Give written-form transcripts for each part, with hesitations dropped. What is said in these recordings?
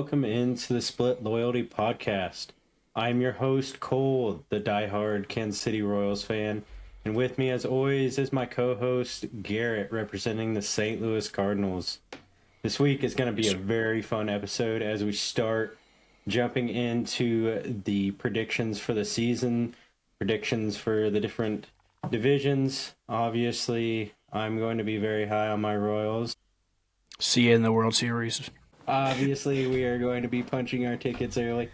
welcome into the Split Loyalty Podcast. I'm your host, Cole, the diehard Kansas City Royals fan, and with me, as always, is my co-host, Garrett, representing the St. Louis Cardinals. This week is going to be a very fun episode as we start jumping into the predictions for the season, predictions for the different divisions. Obviously, I'm going to be very high on my Royals. See you in the World Series. Obviously, we are going to be punching our tickets early.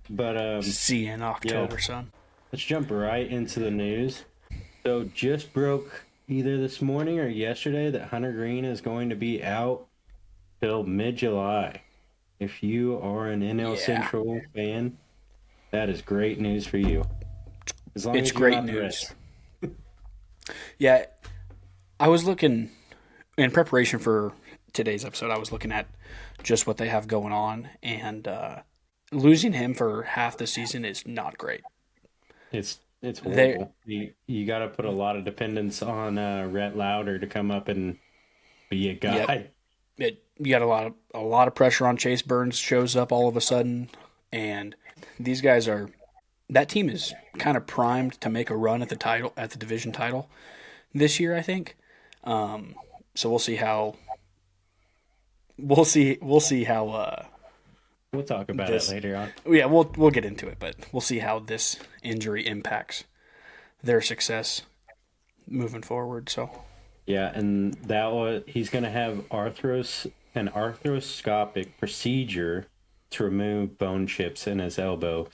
But, see you in October, yeah. son. Let's jump right into the news. So, just broke either this morning or yesterday that Hunter Green is going to be out till mid-July. If you are an NL Central fan, that is great news for you. As long It's as you're great not news. Yeah, I was looking, in preparation for today's episode, I was looking at just what they have going on, and losing him for half the season is not great. It's horrible. You got to put a lot of dependence on Rhett Lauder to come up and be a guy. Yep. You got a lot of pressure on Chase Burns shows up all of a sudden, and these guys are. That team is kind of primed to make a run at the division title this year, I think. So we'll see how. We'll see how. We'll talk about it later on. Yeah, we'll get into it, but we'll see how this injury impacts their success moving forward. So. Yeah, and he's going to have an arthroscopic procedure to remove bone chips in his elbow,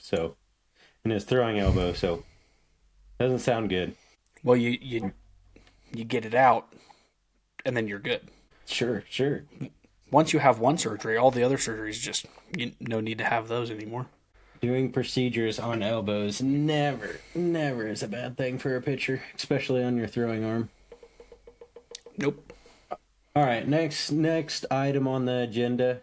in his throwing elbow. So, doesn't sound good. Well, you get it out, and then you're good. Sure. Once you have one surgery, all the other surgeries no need to have those anymore. Doing procedures on elbows never is a bad thing for a pitcher, especially on your throwing arm. Nope. All right, next item on the agenda.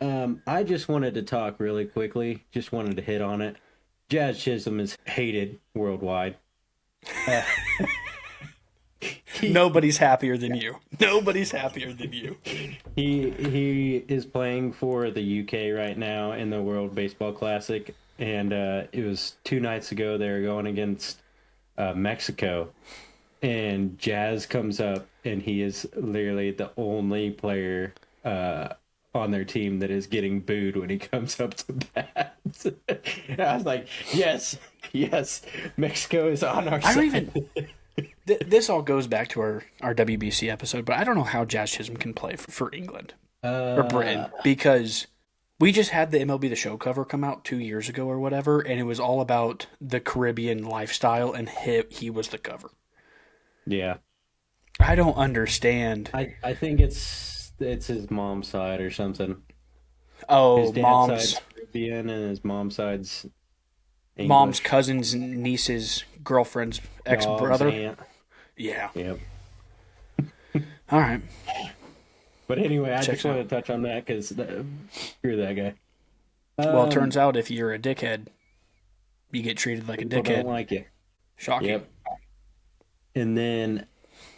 I just wanted to talk really quickly. Just wanted to hit on it. Jazz Chisholm is hated worldwide. Nobody's happier than you. Nobody's happier than you. He is playing for the UK right now in the World Baseball Classic, and it was 2 nights ago. They were going against Mexico. And Jazz comes up, and he is literally the only player on their team that is getting booed when he comes up to bat. I was like, yes, Mexico is on our side. This all goes back to our WBC episode, but I don't know how Jazz Chisholm can play for England or Britain, because we just had the MLB The Show cover come out 2 years ago or whatever, and it was all about the Caribbean lifestyle, and he was the cover. Yeah. I don't understand. I think it's his mom's side or something. Oh, his dad's side's Caribbean and his mom's side's English. Mom's cousin's niece's girlfriend's ex-brother. Yeah. Yep. All right. But anyway, I just wanted to touch on that because screw that guy. Well, it turns out if you're a dickhead, you get treated like a dickhead. People don't like you. Shocking. Yep. And then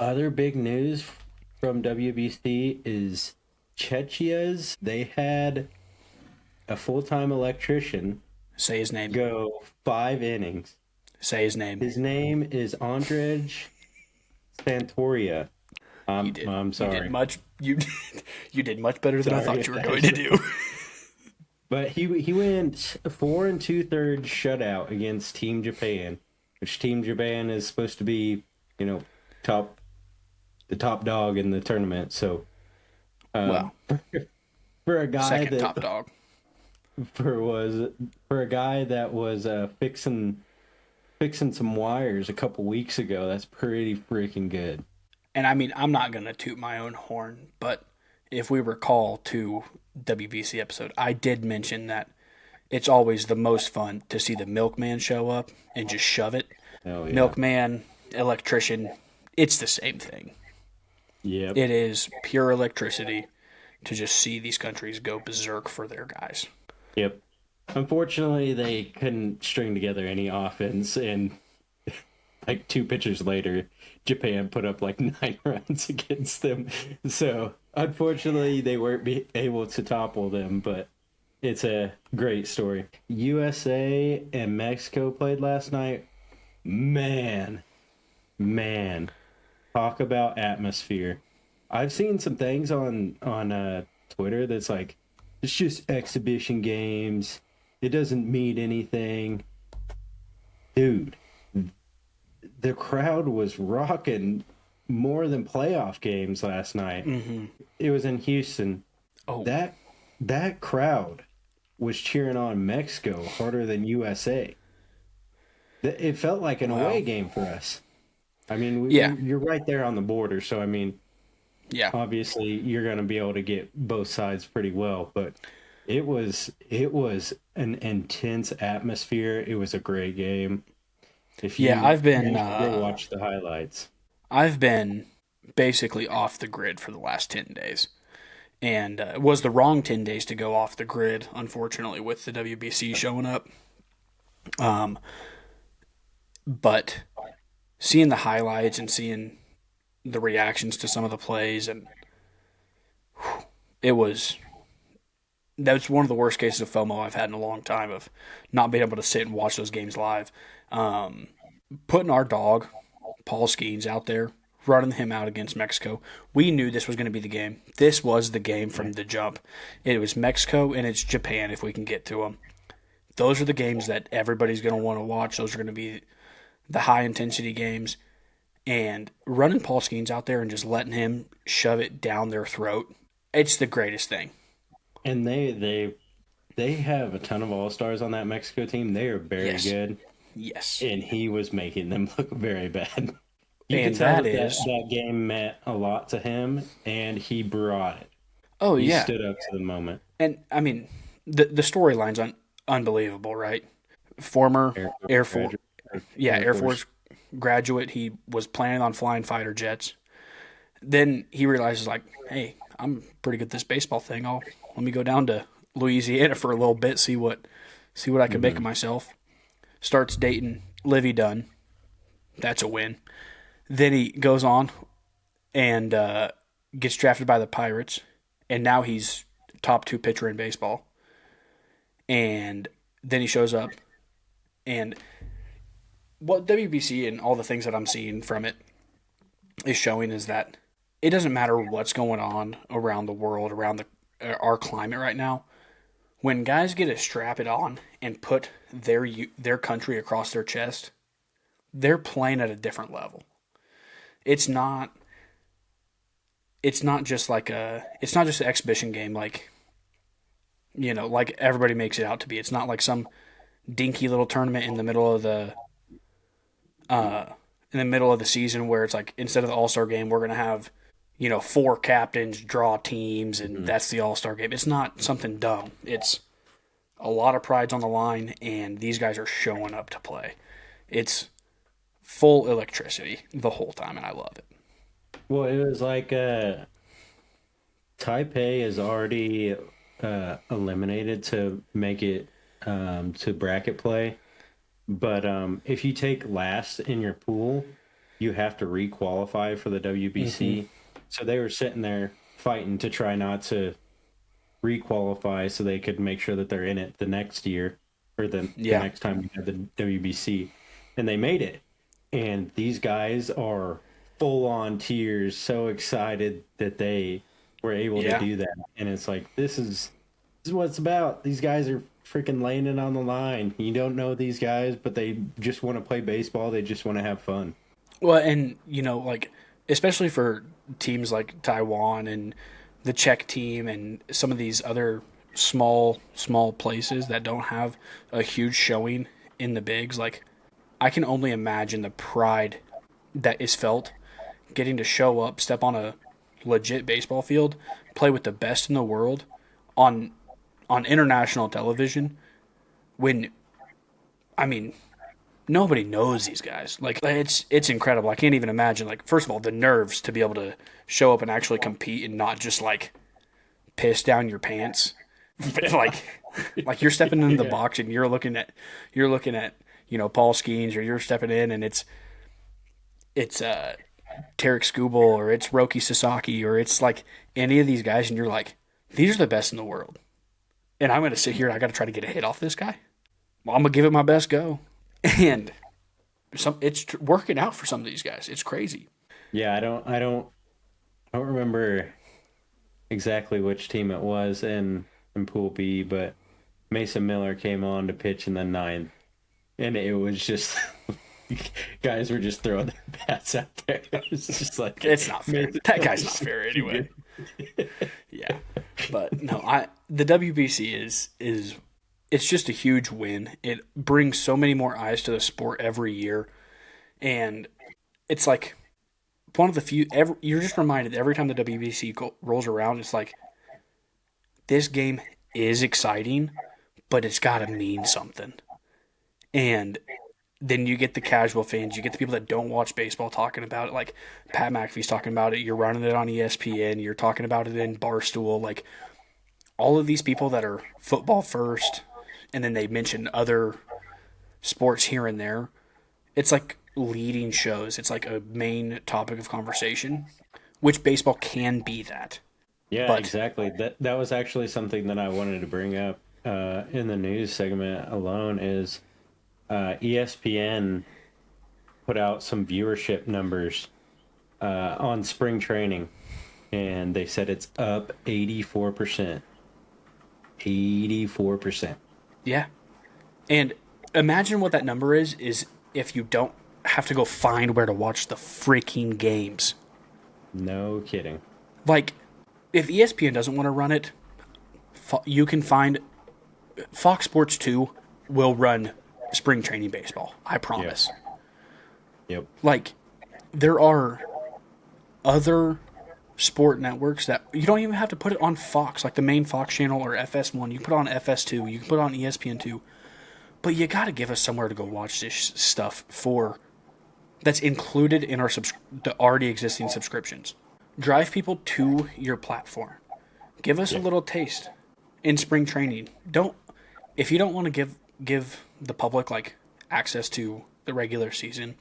other big news from WBC is Chechia's. They had a full-time electrician. Say his name. Go 5 innings. Say his name. His name is Andrej Santoria. I'm sorry. You did much better than I thought you were going to do. But he went 4 2/3 shutout against Team Japan, which Team Japan is supposed to be, the top dog in the tournament. So, for a guy second top dog, for a guy that was fixing some wires a couple weeks ago, that's pretty freaking good. And I mean, I'm not gonna toot my own horn, but if we recall to WBC episode, I did mention that it's always the most fun to see the milkman show up and just shove it. Oh, yeah. Milkman, electrician, it's the same thing. Yep. It is pure electricity to just see these countries go berserk for their guys. Yep. Unfortunately, they couldn't string together any offense, and like 2 pitchers later, Japan put up like 9 runs against them. So Unfortunately, they weren't able to topple them, but it's a great story. USA and Mexico played last night. Man, man, talk about atmosphere. I've seen some things on Twitter that's like it's just exhibition games. It doesn't mean anything. Dude, the crowd was rocking more than playoff games last night. Mm-hmm. It was in Houston. Oh, That crowd was cheering on Mexico harder than USA. It felt like an away wow. game for us. I mean, Yeah, you're right there on the border, so I mean, yeah. obviously you're going to be able to get both sides pretty well. But it was an intense atmosphere. It was a great game. If Yeah, you you should go watch the highlights. I've been basically off the grid for the last 10 days. And it was the wrong 10 days to go off the grid, unfortunately, with the WBC showing up. Um, but seeing the highlights and seeing the reactions to some of the plays, and it was that's one of the worst cases of FOMO I've had in a long time of not being able to sit and watch those games live. Um, Putting our dog, Paul Skeens, out there, running him out against Mexico. We knew this was going to be the game. This was the game from the jump. It was Mexico and it's Japan if we can get to them. Those are the games that everybody's going to want to watch. Those are going to be the high intensity games. And running Paul Skeens out there and just letting him shove it down their throat, it's the greatest thing. And they have a ton of all-stars on that Mexico team. They are very Yes. good. Yes. And he was making them look very bad. You could And tell that that is, that game meant a lot to him, and he brought it. oh, He yeah. stood up to the moment. And I mean, the storyline's unbelievable, right? Former Air, Air Force, yeah, Air Air Force. Force graduate. He was planning on flying fighter jets. Then he realizes, like, hey, I'm pretty good at this baseball thing. Let me go down to Louisiana for a little bit, see what I can make of myself. Starts dating Livy Dunn. That's a win. Then he goes on and gets drafted by the Pirates, and now he's top two pitcher in baseball. And then he shows up, and what WBC and all the things that I'm seeing from it is showing is that it doesn't matter what's going on around the world, around our climate right now. When guys get to strap it on and put their country across their chest, they're playing at a different level. It's not it's not just an exhibition game like like everybody makes it out to be. It's not like some dinky little tournament uh in the middle of the season where it's like instead of the All-Star game we're going to have four captains draw teams and Mhm. that's the All-Star game. It's not something dumb. It's a lot of pride's on the line and these guys are showing up to play. It's full electricity the whole time and I love it. Well, it was like Taipei is already eliminated to make it to bracket play. But if you take last in your pool, you have to re-qualify for the Mm-hmm. WBC. So they were sitting there fighting to try not to re-qualify so they could make sure that they're in it the next year or the Yeah. next time we have the WBC. And they made it. And these guys are full on tears, so excited that they were able to Yeah. do that. And it's like this is what it's about. These guys are freaking laying it on the line. You don't know these guys, but they just want to play baseball. They just want to have fun. Well, and like especially for teams like Taiwan and the Czech team and some of these other small places that don't have a huge showing in the bigs, like I can only imagine the pride that is felt getting to show up, step on a legit baseball field, play with the best in the world on international television when I mean nobody knows these guys. Like it's incredible. I can't even imagine. Like first of all, the nerves to be able to show up and actually compete and not just like piss down your pants. like you're stepping into the Yeah. box and you're looking at Paul Skeens or you're stepping in and it's Tarek Skubal or it's Roki Sasaki or it's like any of these guys, and you're like, these are the best in the world. And I'm going to sit here and I got to try to get a hit off this guy. Well, I'm going to give it my best go. And it's working out for some of these guys. It's crazy. Yeah, I don't remember exactly which team it was in Pool B, but Mason Miller came on to pitch in the ninth, and it was just guys were just throwing their bats out there. It was just like It's not fair. That guy's not fair anyway. Yeah. But no, the WBC is it's just a huge win. It brings so many more eyes to the sport every year. And it's like one of the few you're just reminded every time the WBC rolls around, it's like this game is exciting, but it's got to mean something. And then you get the casual fans, you get the people that don't watch baseball talking about it. Like Pat McAfee's talking about it. You're running it on ESPN. You're talking about it in Barstool. Like all of these people that are football first, and then they mention other sports here and there. It's like leading shows. It's like a main topic of conversation, which baseball can be that. Yeah, But exactly. That was actually something that I wanted to bring up in the news segment alone is ESPN put out some viewership numbers on spring training, and they said it's up 84%. 84%. yeah, and imagine what that number is if you don't have to go find where to watch the freaking games. No kidding. Like, if ESPN doesn't want to run it, you can find Fox Sports 2 will run spring training baseball. I promise. Yep. Like, there are other sport networks that you don't even have to put it on Fox, like the main Fox channel or FS1. You can put it on FS2. You can put it on ESPN2. But you got to give us somewhere to go watch this stuff that's included in the already existing subscriptions. Drive people to your platform. Give us a little taste in spring training. If you don't want to give the public like access to the regular season,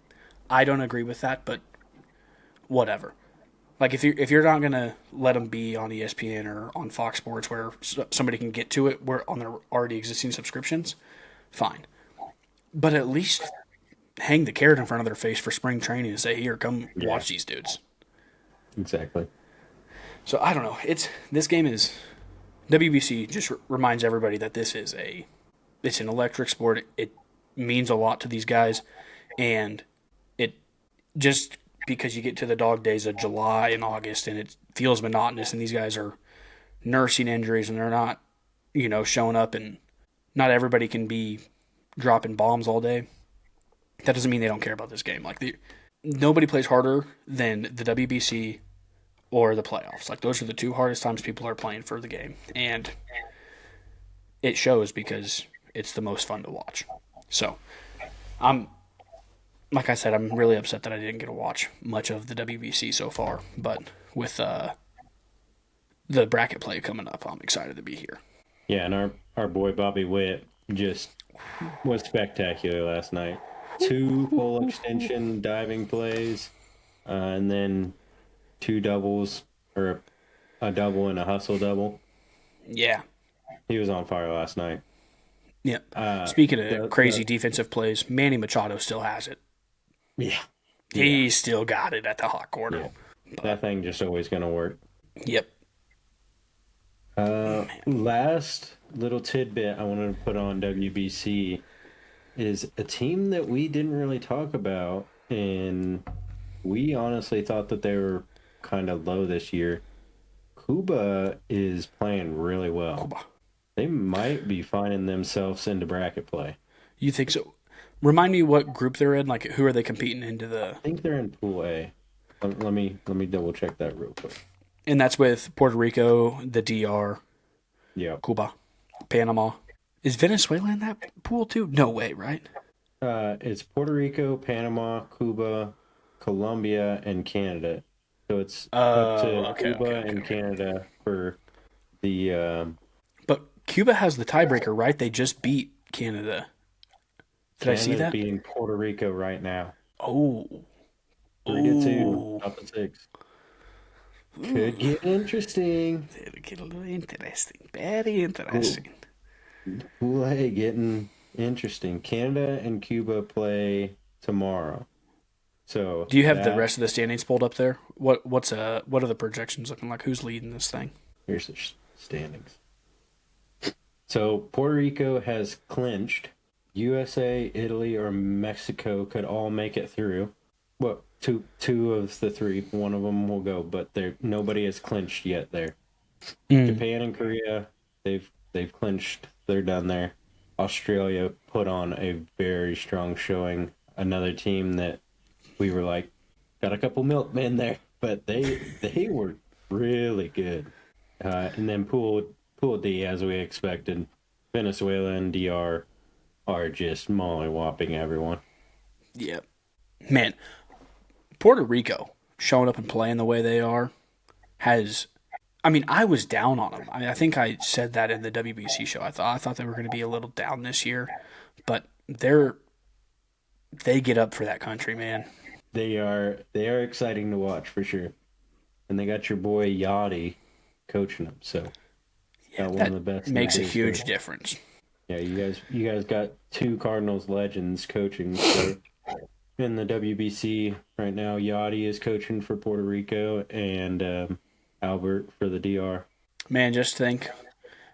I don't agree with that, but whatever. Like if you're not gonna let them be on ESPN or on Fox Sports where somebody can get to it, where on their already existing subscriptions, fine. But at least hang the carrot in front of their face for spring training and say, "Here, come watch these dudes." Exactly. So I don't know. This game is WBC just reminds everybody that it's an electric sport. It means a lot to these guys, and it just because you get to the dog days of July and August and it feels monotonous, and these guys are nursing injuries and they're not, showing up, and not everybody can be dropping bombs all day. That doesn't mean they don't care about this game. Like nobody plays harder than the WBC or the playoffs. Like those are the two hardest times people are playing for the game, and it shows because it's the most fun to watch. So, like I said, I'm really upset that I didn't get to watch much of the WBC so far. But with the bracket play coming up, I'm excited to be here. Yeah, and our boy Bobby Witt just was spectacular last night. 2 full extension diving plays, and then 2 doubles, or a double and a hustle double. Yeah. He was on fire last night. Yeah. Speaking of crazy defensive plays, Manny Machado still has it. Yeah. He's still got it at the hot corner. Yeah. That thing just always going to work. Yep. Last little tidbit I wanted to put on WBC is a team that we didn't really talk about, and we honestly thought that they were kind of low this year. Cuba is playing really well. Cuba. They might be finding themselves into bracket play. You think so? Remind me what group they're in. Like, who are they competing into the? I think they're in Pool A. Let me double check that real quick. And that's with Puerto Rico, the DR, Cuba, Panama. Is Venezuela in that pool too? No way, right? It's Puerto Rico, Panama, Cuba, Colombia, and Canada. So it's up to Cuba and Canada for the. But Cuba has the tiebreaker, right? They just beat Canada. Did I see that? Beating Puerto Rico right now. Oh, 3-2, Ooh. top of six. Could Ooh. get interesting. It'll get a little interesting. Very Cool. interesting. Kool-Aid getting interesting. Canada and Cuba play tomorrow. So Do you have the that rest of the standings pulled up there? What are the projections looking like? Who's leading this thing? here's the standings. So Puerto Rico has clinched. USA, Italy, or Mexico could all make it through. Well, two of the three. One of them will go, but nobody has clinched yet there. Mm. Japan and Korea, they've clinched. They're done there. Australia put on a very strong showing. Another team that we were like, got a couple milkmen there, but they were really good. And then pool D, as we expected, Venezuela and DR are just molly-whopping everyone. Yep. Man, Puerto Rico showing up and playing the way they are has. I mean, I was down on them. I think I said that in the WBC show. I thought they were going to be a little down this year, but they get up for that country, man. They are exciting to watch for sure. And they got your boy Yachty coaching them, so Yeah, got one of that the best in the makes a biz huge there. difference. Yeah, you guys got two Cardinals legends coaching for in the WBC right now. Yachty is coaching for Puerto Rico, and Albert for the DR. Man, just think,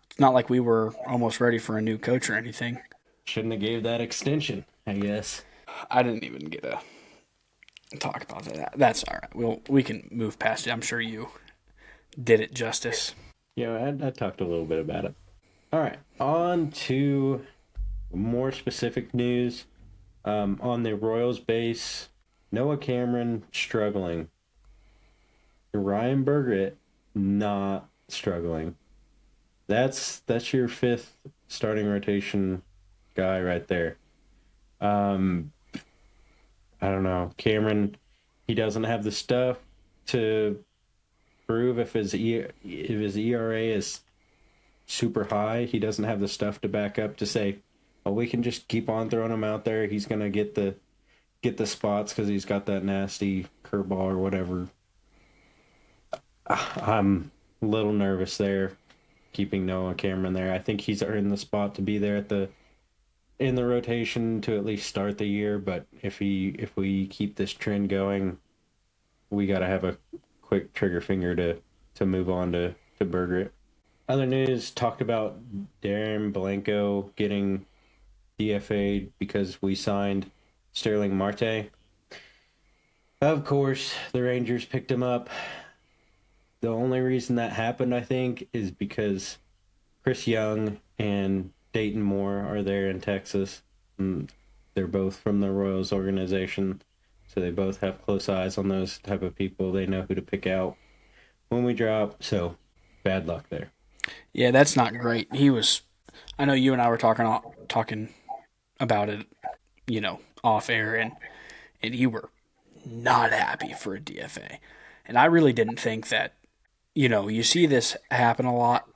it's not like we were almost ready for a new coach or anything. Shouldn't have gave that extension, I guess. I didn't even get to talk about that. That's all right. We can move past it. I'm sure you did it justice. Yeah, I talked a little bit about it. All right, on to more specific news. On the Royals base, Noah Cameron struggling. Ryan Burgett not struggling. That's your fifth starting rotation guy right there. Um, I don't know. Cameron, he doesn't have the stuff to prove if his ERA is super high. He doesn't have the stuff to back up to say, "Oh, we can just keep on throwing him out there. He's gonna get the spots because he's got that nasty curveball or whatever." I'm a little nervous there, keeping Noah Cameron there. I think he's earned the spot to be there in the rotation to at least start the year. But if we keep this trend going, we got to have a quick trigger finger to move on to Burgett. Other news talked about Darren Blanco getting DFA'd because we signed Sterling Marte. Of course, the Rangers picked him up. The only reason that happened, I think, is because Chris Young and Dayton Moore are there in Texas. And they're both from the Royals organization, so they both have close eyes on those type of people. They know who to pick out when we drop, so bad luck there. Yeah, that's not great. He was. I know you and I were talking about it, off air, and you were not happy for a DFA, and I really didn't think that. You see this happen a lot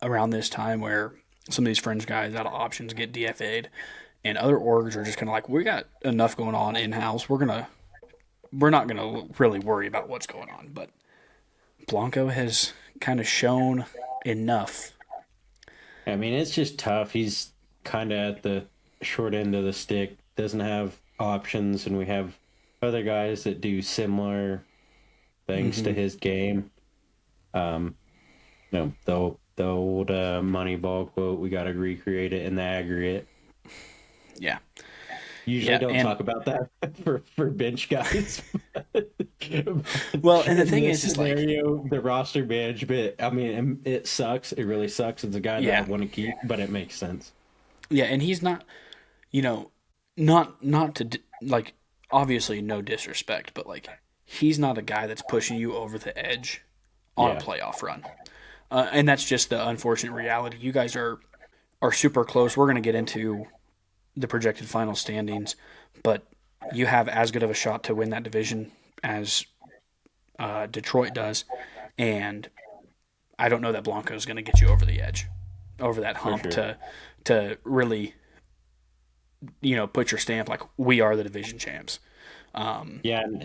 around this time where some of these fringe guys out of options get DFA'd, and other orgs are just kind of like, we got enough going on in house. We're not gonna really worry about what's going on. But Blanco has kind of shown enough. I mean, it's just tough. He's kind of at the short end of the stick, doesn't have options, and we have other guys that do similar things to his game. The old Moneyball quote, we got to recreate it in the aggregate. Yeah, Usually don't talk about that for bench guys. Well, and the thing in is, this scenario, the roster management, I mean, it sucks. It really sucks. It's a guy that I want to keep, but it makes sense. Yeah, and he's not, not to like, obviously no disrespect, but like he's not a guy that's pushing you over the edge on a playoff run, and that's just the unfortunate reality. You guys are super close. We're going to get into the projected final standings, but you have as good of a shot to win that division as Detroit does, and I don't know that Blanco is going to get you over the edge, over that hump to really, put your stamp like we are the division champs. Yeah, and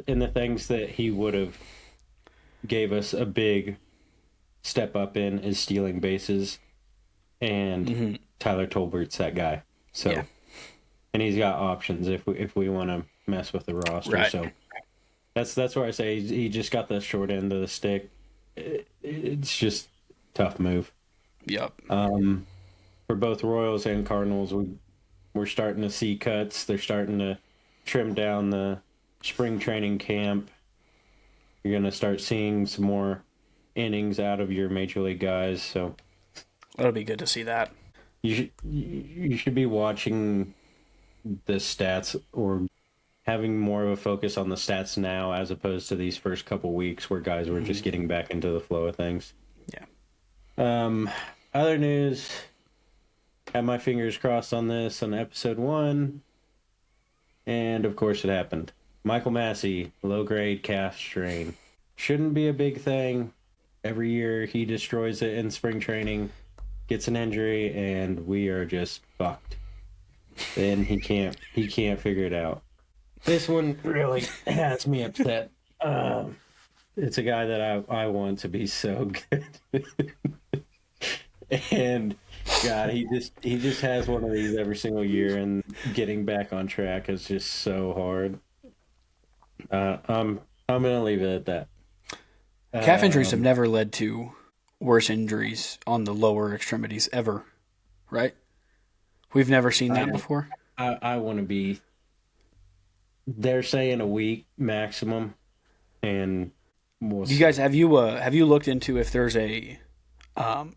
in the things that he would have gave us a big step up in is stealing bases, and Tyler Tolbert's that guy. So, Yeah. and he's got options if we want to mess with the roster. Right. So that's where I say he just got the short end of the stick. It's just tough move. Yep. For both Royals and Cardinals, we're starting to see cuts. They're starting to trim down the spring training camp. You're going to start seeing some more innings out of your major league guys. So It'll be good to see that. you should be watching the stats or having more of a focus on the stats now as opposed to these first couple weeks where guys were just getting back into the flow of things. Yeah. Other news, had my fingers crossed on this on episode 1, and of course it happened. Michael Massey, low-grade calf strain. Shouldn't be a big thing. Every year he destroys it in spring training, gets an injury, and we are just fucked. Then he can't figure it out. This one really has me upset. It's a guy that I want to be so good. And God, he just has one of these every single year, and getting back on track is just so hard. I'm gonna leave it at that. Calf injuries have never led to worse injuries on the lower extremities ever, right? We've never seen that before. I want to be. They're saying a week maximum, and You guys, have you looked into if there's a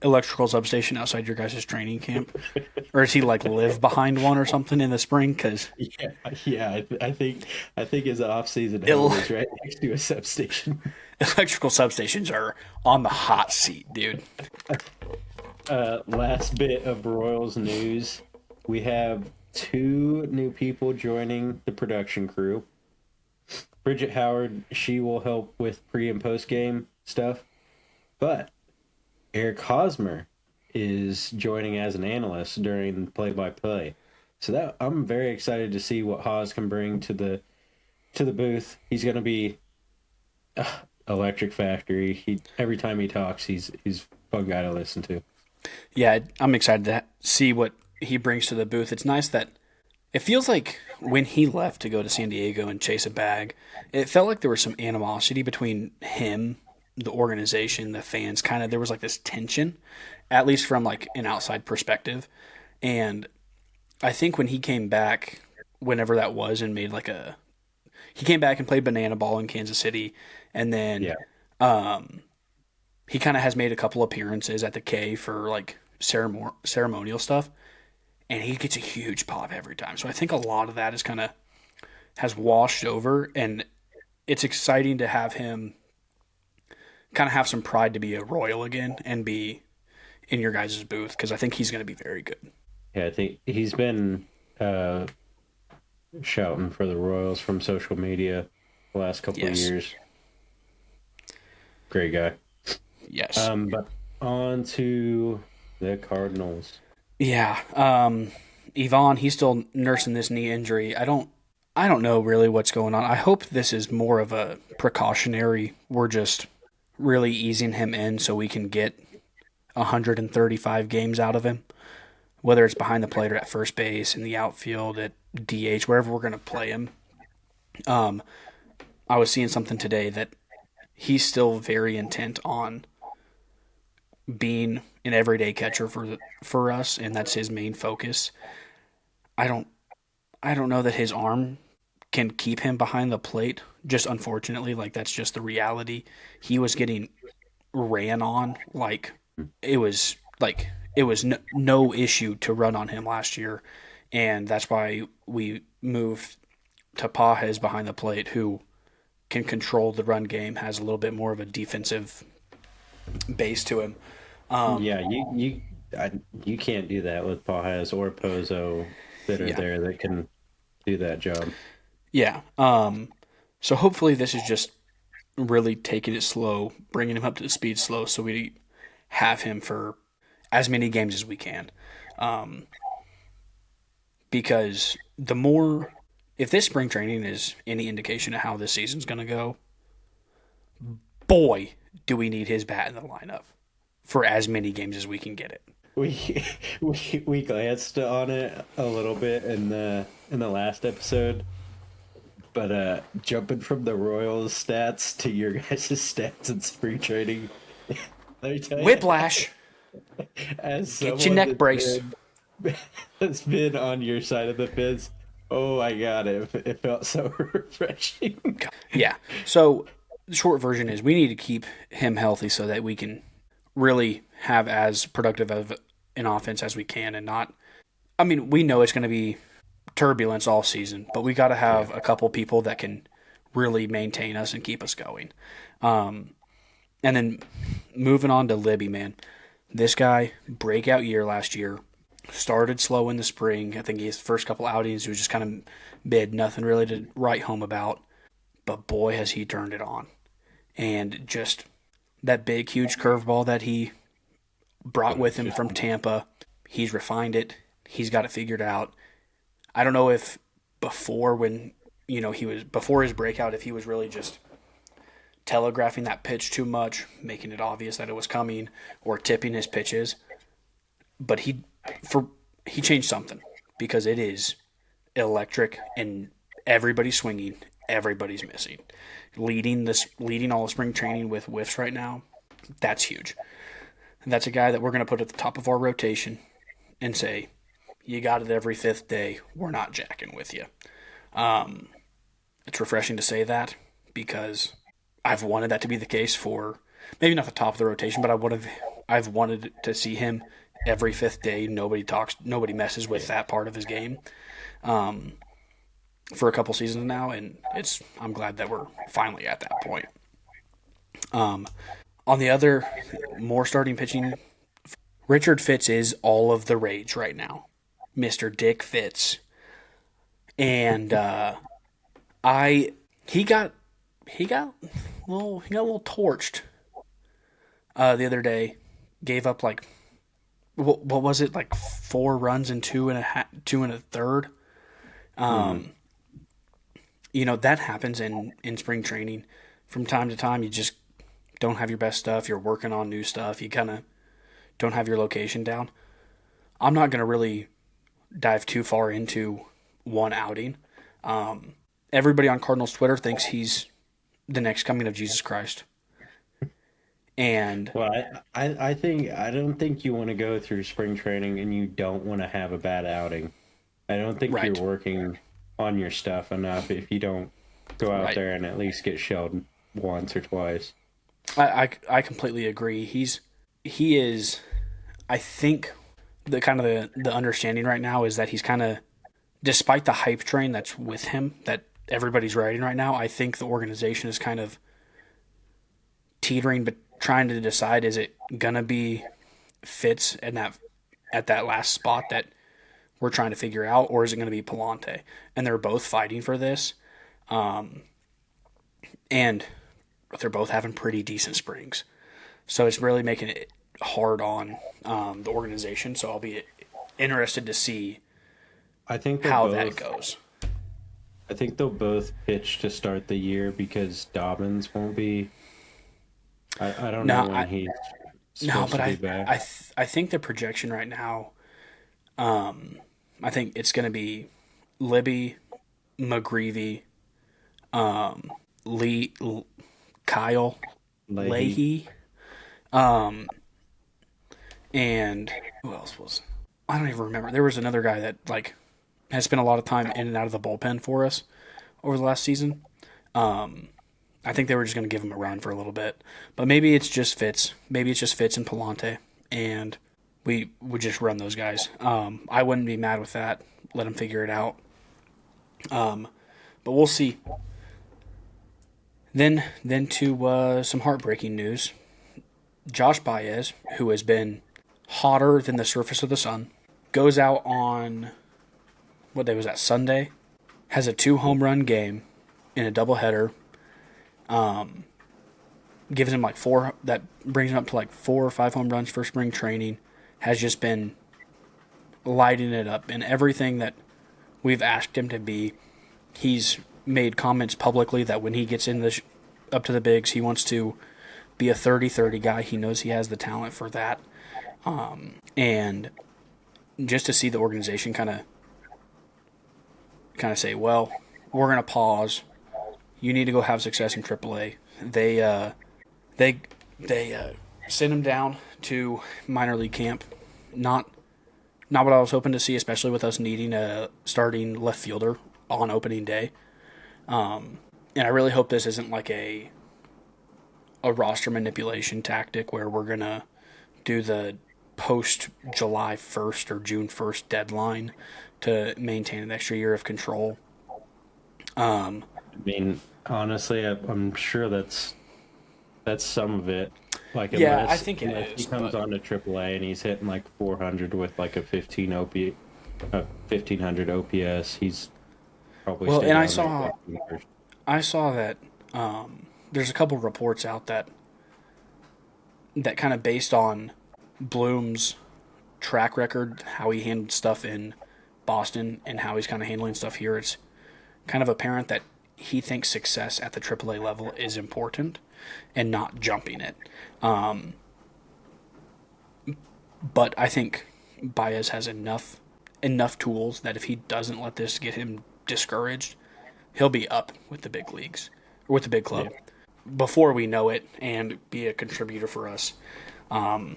electrical substation outside your guys' training camp, or does he like live behind one or something in the spring? Because yeah, I think his off season home is right next to a substation. electrical substations are on the hot seat, dude. Last bit of Royals news: we have 2 new people joining the production crew. Bridget Howard, she will help with pre and post game stuff, but Eric Hosmer is joining as an analyst during play-by-play. So that I'm very excited to see what Hos can bring to the booth. He's going to be electric factory. Every time he talks, he's a fun guy to listen to. Yeah, I'm excited to see what he brings to the booth. It's nice that it feels like when he left to go to San Diego and chase a bag, it felt like there was some animosity between him, the organization, the fans. Kind of there was like this tension, at least from like an outside perspective. And I think when he came back, whenever that was, and made like he came back and played banana ball in Kansas City, and then he kind of has made a couple appearances at the K for like ceremonial stuff, and he gets a huge pop every time. So I think a lot of that is has washed over, and it's exciting to have him kind of have some pride to be a Royal again and be in your guys' booth, because I think he's going to be very good. Yeah, I think he's been shouting for the Royals from social media the last couple of years. Great guy. Yes. But on to the Cardinals. Yeah. Yvonne, he's still nursing this knee injury. I don't know really what's going on. I hope this is more of a precautionary. We're just really easing him in so we can get 135 games out of him, whether it's behind the plate or at first base, in the outfield, at DH, wherever we're going to play him. I was seeing something today that he's still very intent on being an everyday catcher for us, and that's his main focus. I don't know that his arm can keep him behind the plate. Just unfortunately, like that's just the reality. He was getting ran on like it was no issue to run on him last year, and that's why we moved to Pages behind the plate, who can control the run game, has a little bit more of a defensive base to him. You can't do that with Pages or Pozo that are there that can do that job. Yeah. So hopefully this is just really taking it slow, bringing him up to the speed slow, so we have him for as many games as we can. Because the more if this spring training is any indication of how this season's going to go, boy, do we need his bat in the lineup for as many games as we can get it. We we glanced on it a little bit in the last episode, but jumping from the Royals stats to your guys' stats in spring training, let me tell you, Whiplash. as Get your someone neck brace. that's been on your side of the fence, oh my god, it felt so refreshing. Yeah. So the short version is we need to keep him healthy so that we can really have as productive of an offense as we can and not. I mean, we know it's going to be turbulence all season, but we got to have a couple people that can really maintain us and keep us going. And then moving on to Libby, man. This guy, breakout year last year, started slow in the spring. I think his first couple outings, he was just kind of mid, nothing really to write home about. But boy, has he turned it on. And just that big, huge curveball that he brought with him from Tampa, he's refined it. He's got it figured out. I don't know if before when, he was before his breakout, if he was really just telegraphing that pitch too much, making it obvious that it was coming, or tipping his pitches. But he changed something because it is electric and everybody's swinging, everybody's missing. Leading all the spring training with whiffs right now, that's huge. And that's a guy that we're going to put at the top of our rotation and say, you got it every fifth day. We're not jacking with you. It's refreshing to say that because I've wanted that to be the case for maybe not the top of the rotation, but I've wanted to see him every fifth day. Nobody messes with that part of his game for a couple seasons now, and I'm glad that we're finally at that point. On the other, more starting pitching, Richard Fitz is all of the rage right now, Mr. Dick Fitz, and he got a little torched the other day. Gave up like what was it, like 4 runs in 2 and a third. That happens in spring training from time to time. You just don't have your best stuff. You're working on new stuff. You kind of don't have your location down. I'm not going to really dive too far into one outing. Everybody on Cardinals Twitter thinks he's the next coming of Jesus Christ. And Well, I don't think you want to go through spring training and you don't want to have a bad outing. I don't think right. you're working on your stuff enough if you don't go out there and at least get shelled once or twice. I completely agree. He is. I think the understanding right now is that he's kind of, despite the hype train that's with him that everybody's riding right now, I think the organization is kind of teetering, but trying to decide, is it gonna be Fitz at that last spot that we're trying to figure out, or is it gonna be Palante? And they're both fighting for this, and they're both having pretty decent springs, so it's really making it hard on the organization. So I'll be interested to see how that goes. I think they'll both pitch to start the year because Dobbins won't be. I don't know when he's supposed to be back. I think the projection right now, I think it's going to be Libby, McGreevy, Kyle Leahy, and who else was? I don't even remember. There was another guy that has spent a lot of time in and out of the bullpen for us over the last season. I think they were just going to give him a run for a little bit, but maybe it's just Fitz. Maybe it's just Fitz and Palante, and we would just run those guys. I wouldn't be mad with that. Let them figure it out. But we'll see. Then to some heartbreaking news. Josh Baez, who has been hotter than the surface of the sun, goes out on, what day was that, Sunday? Has a 2-home run game in a doubleheader. Gives him 4, that brings him up to 4 or 5 home runs for spring training. Has just been lighting it up in everything that we've asked him to be. He's made comments publicly that when he gets in up to the bigs, he wants to be a 30-30 guy. He knows he has the talent for that. And just to see the organization kind of say, well, we're going to pause. You need to go have success in AAA. They sent him down to minor league camp. Not what I was hoping to see, especially with us needing a starting left fielder on opening day. And I really hope this isn't like a roster manipulation tactic where we're going to do the post July 1st or June 1st deadline to maintain an extra year of control. I mean, honestly, I'm sure that's some of it. Like, yeah, I think it is. He comes on to AAA and he's hitting like 400 with like a 1500 OPS. He's probably well, and I saw that there's a couple reports out that kind of based on Bloom's track record, how he handled stuff in Boston and how he's kind of handling stuff here, it's kind of apparent that he thinks success at the AAA level is important and not jumping it. But I think Baez has enough tools that if he doesn't let this get him discouraged, he'll be up with the big leagues or with the big club before we know it and be a contributor for us. And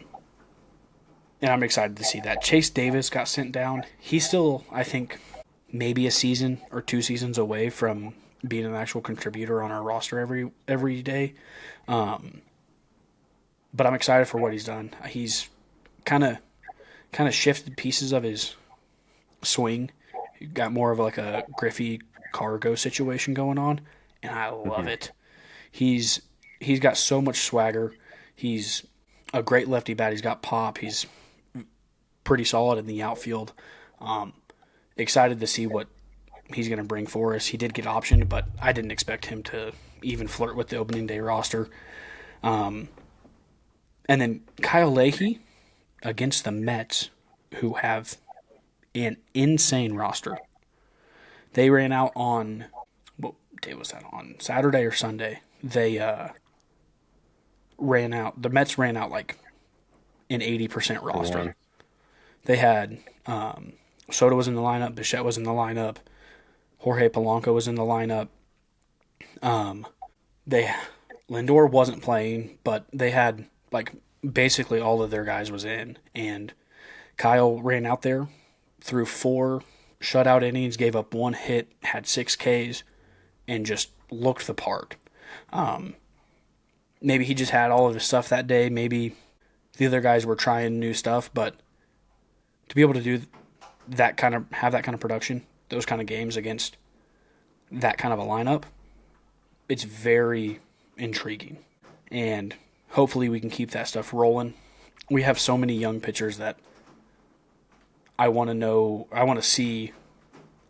I'm excited to see that. Chase Davis got sent down. He's still, I think, maybe a season or 2 seasons away from being an actual contributor on our roster every day. But I'm excited for what he's done. He's kind of shifted pieces of his swing. He got more of like a Griffey Cargo situation going on, and I love it. He's got so much swagger. He's a great lefty bat. He's got pop. He's pretty solid in the outfield. Excited to see what he's going to bring for us. He did get optioned, but I didn't expect him to even flirt with the opening day roster. And then Kyle Leahy against the Mets, who have an insane roster. They ran out on, what day was that, on Saturday or Sunday? They the Mets ran out like an 80% roster. Yeah. They had Soto was in the lineup, Bichette was in the lineup, Jorge Polanco was in the lineup. Lindor wasn't playing, but they had like basically all of their guys was in, and Kyle ran out there, threw 4 shutout innings, gave up 1 hit, had 6 Ks, and just looked the part. Maybe he just had all of his stuff that day. Maybe the other guys were trying new stuff, but to be able to have that kind of production, those kind of games against that kind of a lineup, it's very intriguing. And hopefully we can keep that stuff rolling. We have so many young pitchers that I want to see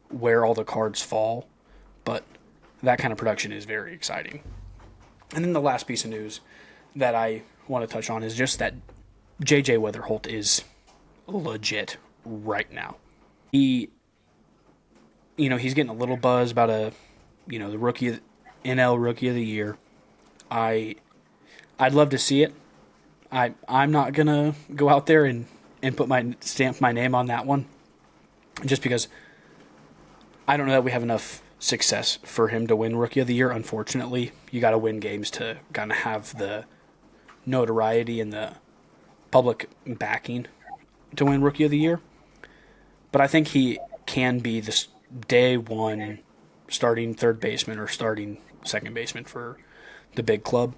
where all the cards fall, but that kind of production is very exciting. And then the last piece of news that I want to touch on is just that J.J. Weatherholt is legit right now. He's getting a little buzz about the NL Rookie of the Year. I'd love to see it. I'm not gonna go out there and stamp my name on that one, just because I don't know that we have enough success for him to win Rookie of the Year. Unfortunately, you got to win games to kind of have the notoriety and the public backing to win Rookie of the Year. But I think he can be this day one starting third baseman or starting second baseman for the big club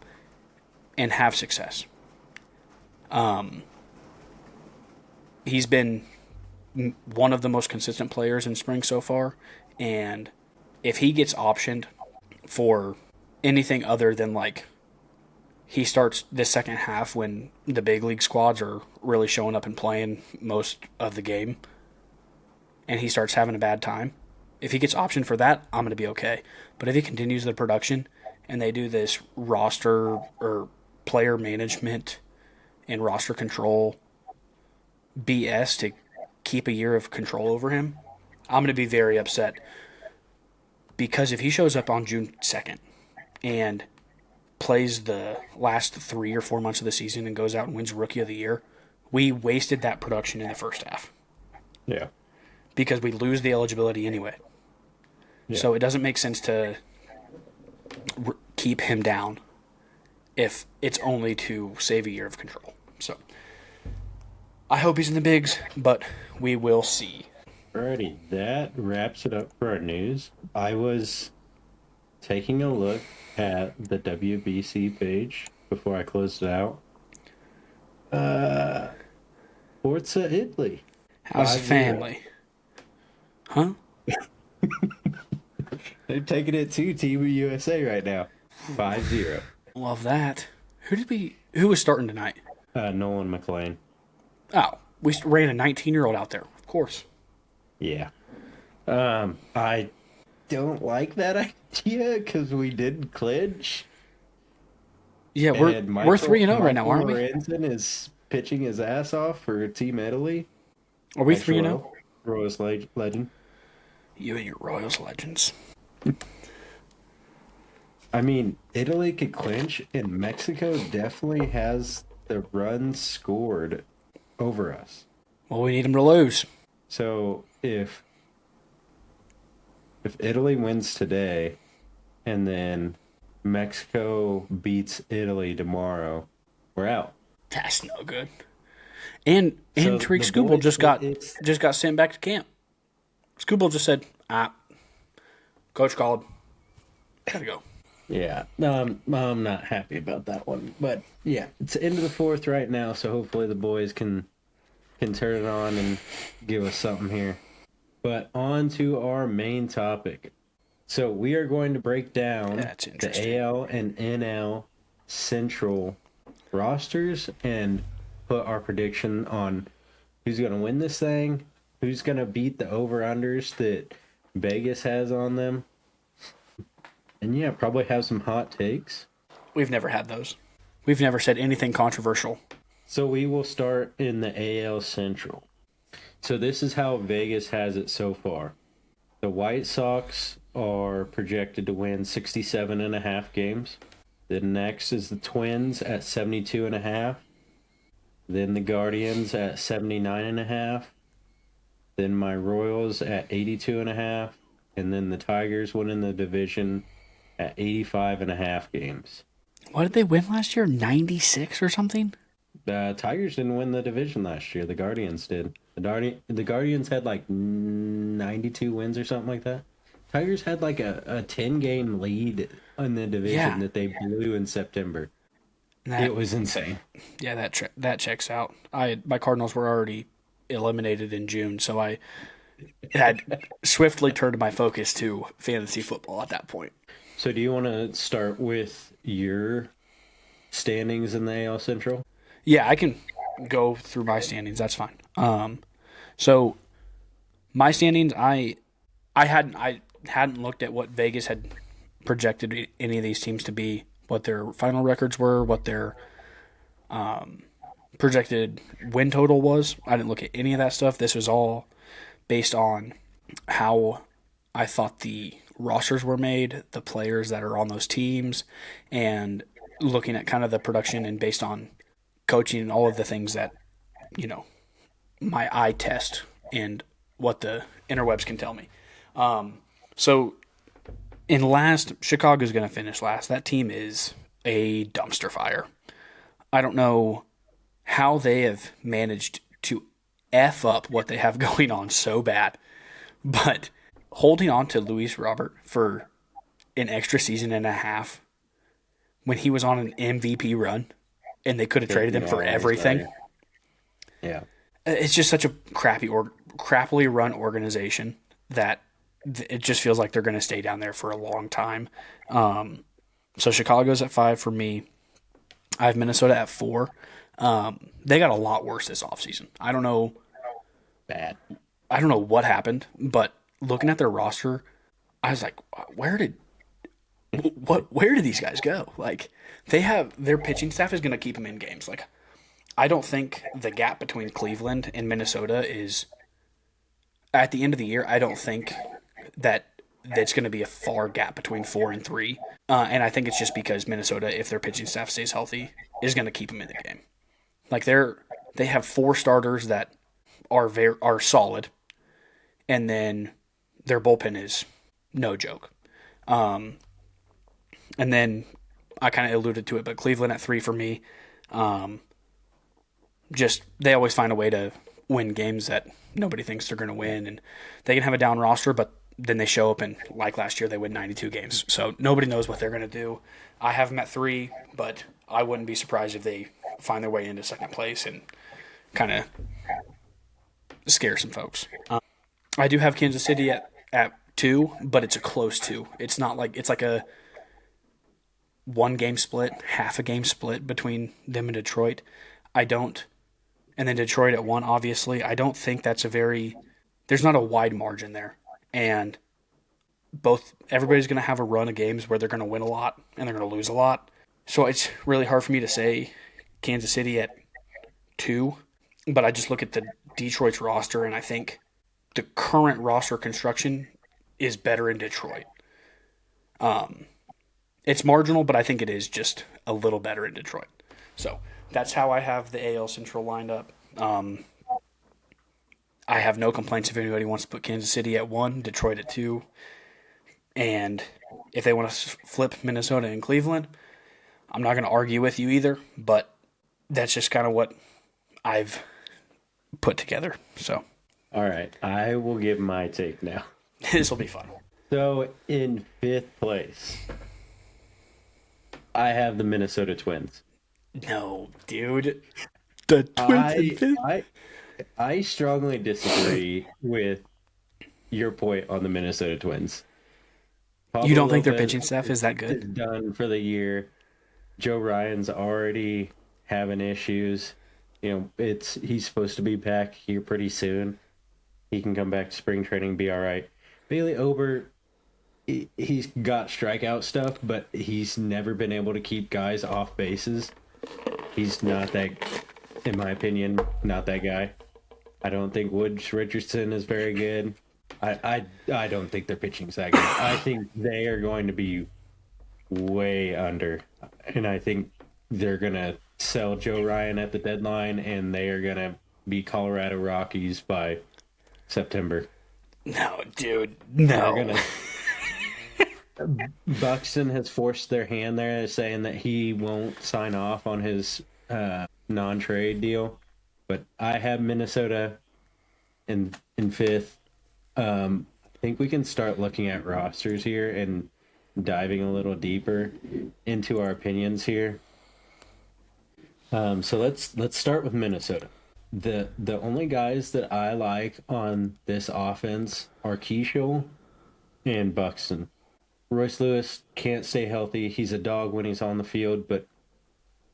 and have success. He's been one of the most consistent players in spring so far, and if he gets optioned for anything other than like he starts this second half when the big league squads are really showing up and playing most of the game, and he starts having a bad time, if he gets optioned for that, I'm going to be okay. But if he continues the production and they do this roster or player management and roster control BS to keep a year of control over him, I'm going to be very upset. Because if he shows up on June 2nd and plays the last 3 or 4 months of the season and goes out and wins Rookie of the Year, we wasted that production in the first half. Yeah. Because we lose the eligibility anyway. Yeah. So it doesn't make sense to keep him down if it's only to save a year of control. So I hope he's in the bigs, but we will see. Alrighty, that wraps it up for our news. I was taking a look at the WBC page before I closed it out. Forza Italy. How's the 5-0. family? Huh? They're taking it to Team USA right now. 5-0. Love that. Who was starting tonight? Nolan McLean. Oh, we ran a 19-year-old out there. Of course. Yeah. I don't like that idea because we didn't clinch. Yeah, we're 3-0 right now, aren't we? Lorenzen is pitching his ass off for Team Italy. Are we 3-0? Royals legend. You and your Royals legends. I mean, Italy could clinch, and Mexico definitely has the runs scored over us. Well, we need them to lose. So if Italy wins today, and then Mexico beats Italy tomorrow, we're out. That's no good. And So Tariq the Skubal boys- just got sent back to camp. Skubal just said, coach called. Gotta go. Yeah, no, I'm not happy about that one. But yeah, it's the end of the fourth right now, so hopefully the boys can turn it on and give us something here. But on to our main topic. So we are going to break down That's interesting. the AL and NL Central rosters and put our prediction on who's going to win this thing, who's going to beat the over-unders that Vegas has on them. And yeah, probably have some hot takes. We've never had those. We've never said anything controversial. So we will start in the AL Central. So this is how Vegas has it so far. The White Sox are projected to win 67.5 games. Then next is the Twins at 72.5. Then the Guardians at 79.5. Then my Royals at 82.5. And then the Tigers winning the division at 85.5 games. What did they win last year? 96 or something? The Tigers didn't win the division last year. The Guardians did. The Guardians had like 92 wins or something like that. Tigers had like a 10-game lead in the division that they blew in September. It was insane. Yeah, that checks out. My Cardinals were already eliminated in June, so I had swiftly turned my focus to fantasy football at that point. So do you want to start with your standings in the AL Central? Yeah, I can go through my standings. That's fine. So my standings, I hadn't looked at what Vegas had projected any of these teams to be, what their final records were, what their projected win total was. I didn't look at any of that stuff. This was all based on how I thought the rosters were made, the players that are on those teams, and looking at kind of the production and based on coaching and all of the things that, my eye test and what the interwebs can tell me. So in last, Chicago's going to finish last. That team is a dumpster fire. I don't know how they have managed to F up what they have going on so bad, but holding on to Luis Robert for an extra season and a half when he was on an MVP run and they could have traded him for everything. Yeah. It's just such a crappily run organization that it just feels like they're going to stay down there for a long time. So Chicago's at 5 for me. I have Minnesota at 4. They got a lot worse this offseason. I don't know what happened, but looking at their roster, I was like, where did these guys go? Like, their pitching staff is going to keep them in games. Like, I don't think the gap between Cleveland and Minnesota is, at the end of the year, I don't think that it's going to be a far gap between 4 and 3. And I think it's just because Minnesota, if their pitching staff stays healthy, is going to keep them in the game. Like they have 4 starters that are solid, and then their bullpen is no joke. And then I kind of alluded to it, but Cleveland at 3 for me. Just they always find a way to win games that nobody thinks they're going to win, and they can have a down roster, but then they show up and like last year they win 92 games. So nobody knows what they're going to do. I have them at 3, but I wouldn't be surprised if they find their way into second place and kind of scare some folks. I do have Kansas City at 2, but it's a close 2. It's not like it's like a 1-game split, half a game split between them and Detroit. I don't, and then Detroit at 1. Obviously, I don't think that's there's not a wide margin there, and everybody's going to have a run of games where they're going to win a lot and they're going to lose a lot. So it's really hard for me to say Kansas City at 2, but I just look at the Detroit's roster, and I think the current roster construction is better in Detroit. It's marginal, but I think it is just a little better in Detroit. So that's how I have the AL Central lined up. I have no complaints if anybody wants to put Kansas City at 1, Detroit at 2, and if they want to flip Minnesota and Cleveland, I'm not going to argue with you either, but that's just kind of what I've put together. So, All right, I will give my take now. This will be fun. So in 5th place, I have the Minnesota Twins. No, dude. The Twins in 5th? I strongly disagree with your point on the Minnesota Twins. Pablo You don't think their Lopez pitching staff is that good? is done for the year. Joe Ryan's already having issues. He's supposed to be back here pretty soon. He can come back to spring training, be all right. Bailey Ober, he's got strikeout stuff, but he's never been able to keep guys off bases. He's not that, in my opinion, not that guy. I don't think Woods Richardson is very good. I don't think their pitching's that good. I think they are going to be way under, and I think they're going to sell Joe Ryan at the deadline, and they are going to be Colorado Rockies by September. No, dude. No. Buxton has forced their hand there, saying that he won't sign off on his non-trade deal. But I have Minnesota in 5th. I think we can start looking at rosters here and diving a little deeper into our opinions here. So let's start with Minnesota. The only guys that I like on this offense are Keishel and Buxton. Royce Lewis can't stay healthy. He's a dog when he's on the field, but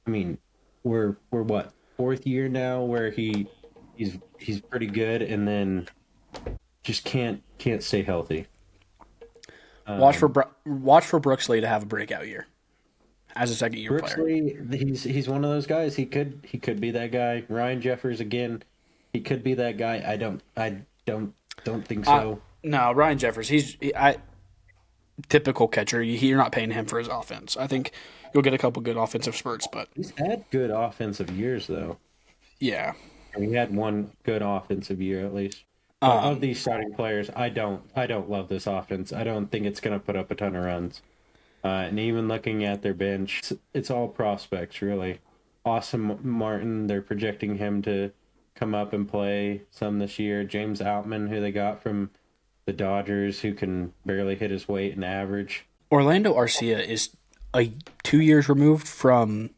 I mean, we're what, 4th year now where he's pretty good, and then just can't stay healthy. Watch for Brooksley to have a breakout year as a second-year player. Brooksley, he's one of those guys. He could be that guy. Ryan Jeffers again. He could be that guy. I don't think so. No, Ryan Jeffers. Typical catcher. You're not paying him for his offense. I think you'll get a couple good offensive spurts, but he's had good offensive years though. Yeah, he had one good offensive year at least. Of these starting players, I don't love this offense. I don't think it's going to put up a ton of runs. And even looking at their bench, it's all prospects really. Austin Martin, they're projecting him to come up and play some this year. James Outman, who they got from the Dodgers, who can barely hit his weight and average. Orlando Arcia is 2 years removed from,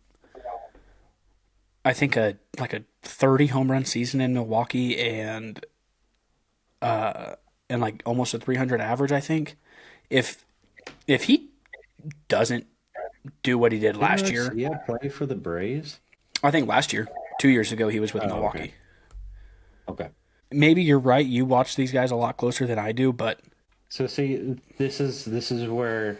I think, a 30 home run season in Milwaukee and like almost a 300 average. I think if he doesn't do what he did last year, play for the Braves. I think last year, 2 years ago, he was with Milwaukee. Okay. Maybe you're right. You watch these guys a lot closer than I do, but so see, this is where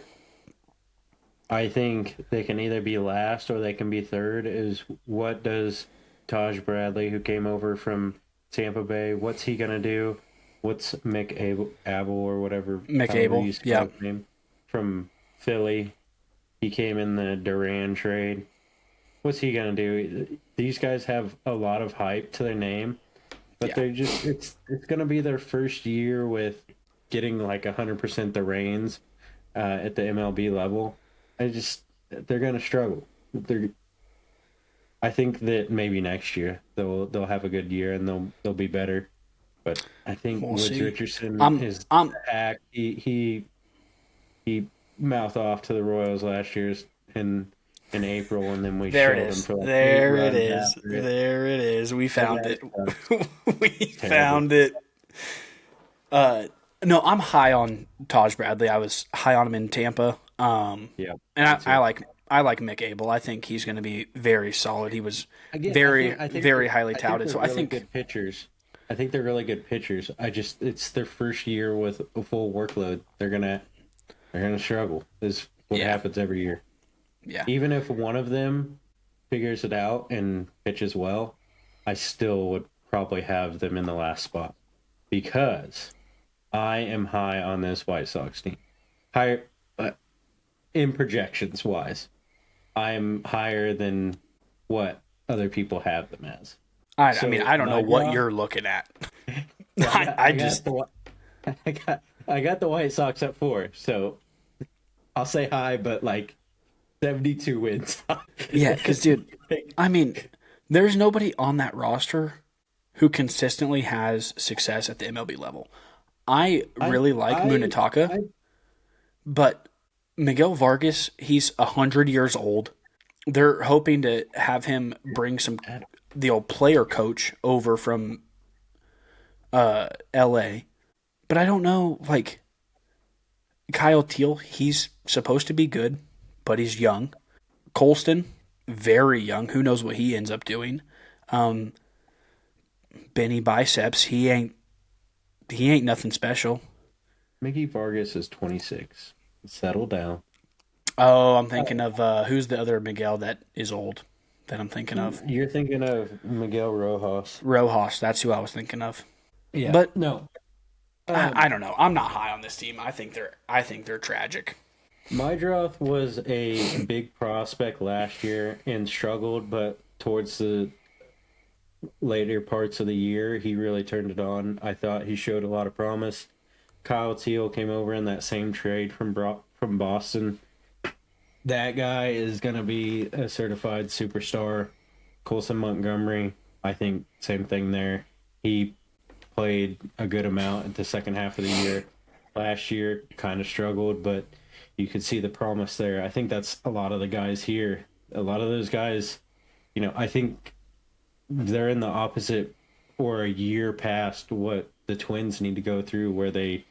I think they can either be last or they can be third. Is what does Taj Bradley, who came over from Tampa Bay, what's he gonna do? what's Mick Abel or whatever, however McAble, you spell yeah. his name, from Philly. He came in the Duran trade. What's he gonna do? These guys have a lot of hype to their name, but Yeah. they're just it's gonna be their first year with getting like 100% the reins at the MLB level. They're gonna struggle. I think that maybe next year they'll have a good year and they'll be better. But I think We'll Woods see. Richardson I'm is I'm hack. He mouthed off to the Royals last year in April, and then we There it shelled him is. for like eight There it runs is. after it. There it is. We That found guy it. sucks. We It's terrible. found it. Uh, no, I'm high on Taj Bradley. I was high on him in Tampa. Yeah, And me I too. like Mick Abel. I think he's going to be very solid. He was Again, very I think very highly I think touted. they're So I really think good pitchers. I think they're really good pitchers. It's their first year with a full workload. They're gonna struggle. This is what yeah happens every year. yeah. Even if one of them figures it out and pitches well, I still would probably have them in the last spot because I am high on this White Sox team. Higher in projections wise, I'm higher than what other people have them as. I mean So I don't know my what draw, you're looking at. well, I I got just the I got the White Sox at 4. So I'll say high, but like 72 wins. yeah, because dude, I mean, there's nobody on that roster who consistently has success at the MLB level. I I really like I Munetaka, I but Miguel Vargas, he's 100 years old. They're hoping to have him bring the old player coach over from LA. But I don't know, like Kyle Teal, he's supposed to be good, but he's young. Colston, very young. Who knows what he ends up doing? Um, Benny Biceps, he ain't nothing special. Mickey Vargas is 26. Settle down. Oh, I'm thinking of who's the other Miguel that is old that I'm thinking of? You're thinking of Miguel Rojas. Rojas, that's who I was thinking of. Yeah. But No. I don't know. I'm not high on this team. I think they're tragic. Mydroth was a big prospect last year and struggled, but towards the later parts of the year, he really turned it on. I thought he showed a lot of promise. Kyle Teal came over in that same trade from Boston. That guy is going to be a certified superstar. Colson Montgomery, I think same thing there. He played a good amount at the second half of the year. Last year, kind of struggled, but you could see the promise there. I think that's a lot of the guys here. A lot of those guys, I think they're in the opposite or a year past what the Twins need to go through, where they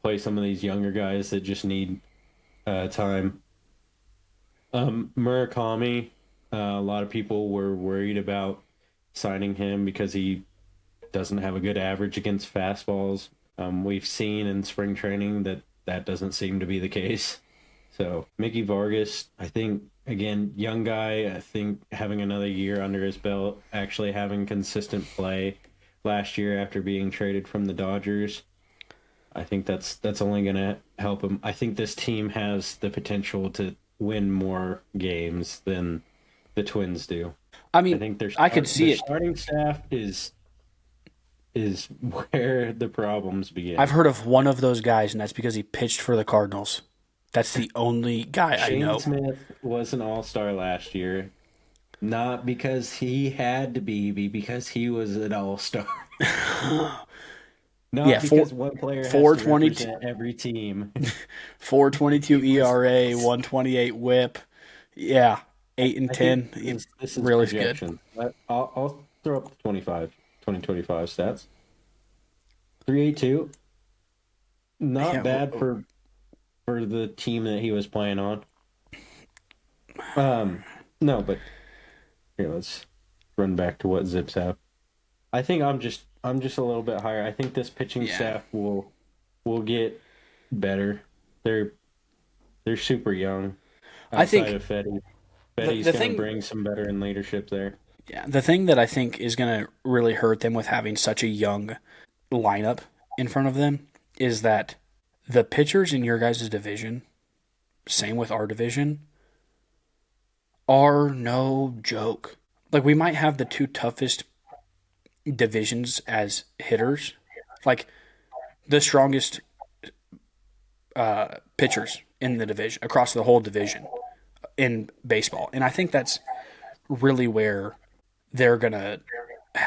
play some of these younger guys that just need time. Murakami, a lot of people were worried about signing him because he doesn't have a good average against fastballs. We've seen in spring training that doesn't seem to be the case. So Mickey Vargas, I think, again, young guy, I think having another year under his belt, actually having consistent play last year after being traded from the Dodgers, I think that's only going to help him. I think this team has the potential to win more games than the Twins do. I I mean, think I could their see it. starting staff is where the problems I've begin. heard of one of those guys, and that's because he pitched for the Cardinals. That's the only guy I Shane know. Smith was an all-star last year, not because he had to be because he was an all-star. Yeah, Not because one player has to 422, represent every team. 422 He was ERA, 128 WHIP. Yeah, 8 and I think 10. this is Really good. projection. I'll throw up the 2025 stats. 382. Not Yeah, bad for the team that he was playing on. No, but here let's run back to what Zips have. I think I'm just a little bit higher. I think this pitching yeah. staff will get better. They're super young I outside think of Fetty. the, Fetty's the going to thing, bring some veteran leadership there. yeah, the thing that I think is going to really hurt them with having such a young lineup in front of them is that the pitchers in your guys' division, same with our division, are no joke. Like, we might have the two toughest divisions as hitters, like the strongest pitchers in the division across the whole division in baseball, and I think that's really where they're gonna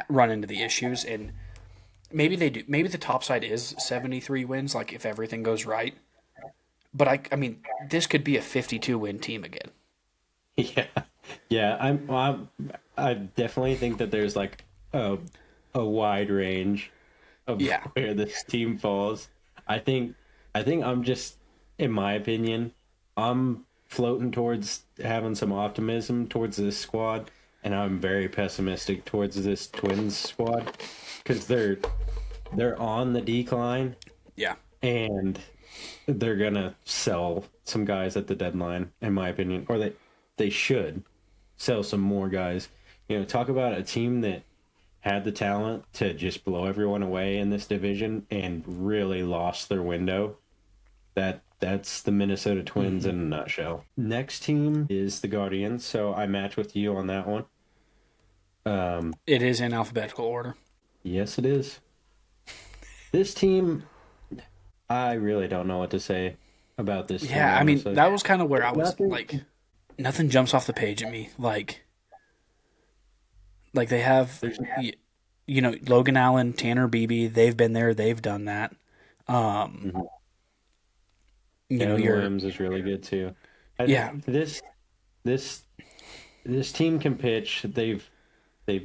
run into the issues. And maybe they do. Maybe the top side is 73 wins, like if everything goes right. But I mean, this could be a 52 win team again. Yeah, yeah. I definitely think that there's like a wide range of Yeah. where this team falls. I think I think I'm just, in my opinion, I'm floating towards having some optimism towards this squad, and I'm very pessimistic towards this Twins squad because they're on the decline Yeah. and they're gonna sell some guys at the deadline, in my opinion, or they should sell some more guys. Talk about a team that had the talent to just blow everyone away in this division and really lost their window. That's the Minnesota Twins in a nutshell. Next team is the Guardians, so I match with you on that one. It is in alphabetical order. Yes, it is. This team, I really don't know what to say about this team, Yeah, I mean, honestly. that was kind of where I was Nothing. like, nothing jumps off the page at me. Like they have, There's Logan Allen, Tanner Beebe, they've been there, they've done that. Um, Mhm. you know, Kevin you're, Williams is really good too. yeah, This this team can pitch. They've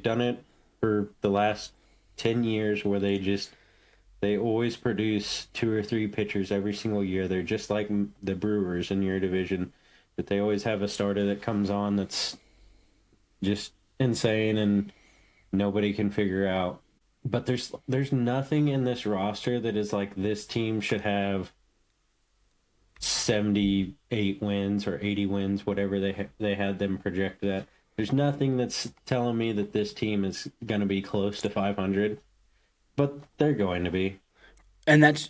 done it for the last 10 years where they always produce two or three pitchers every single year. They're just like the Brewers in your division, that they always have a starter that comes on that's just insane and nobody can figure out. But there's nothing in this roster that is like this team should have 78 wins or 80 wins, whatever they had them projected at. There's nothing that's telling me that this team is going to be close to 500, but they're going to be. and that's,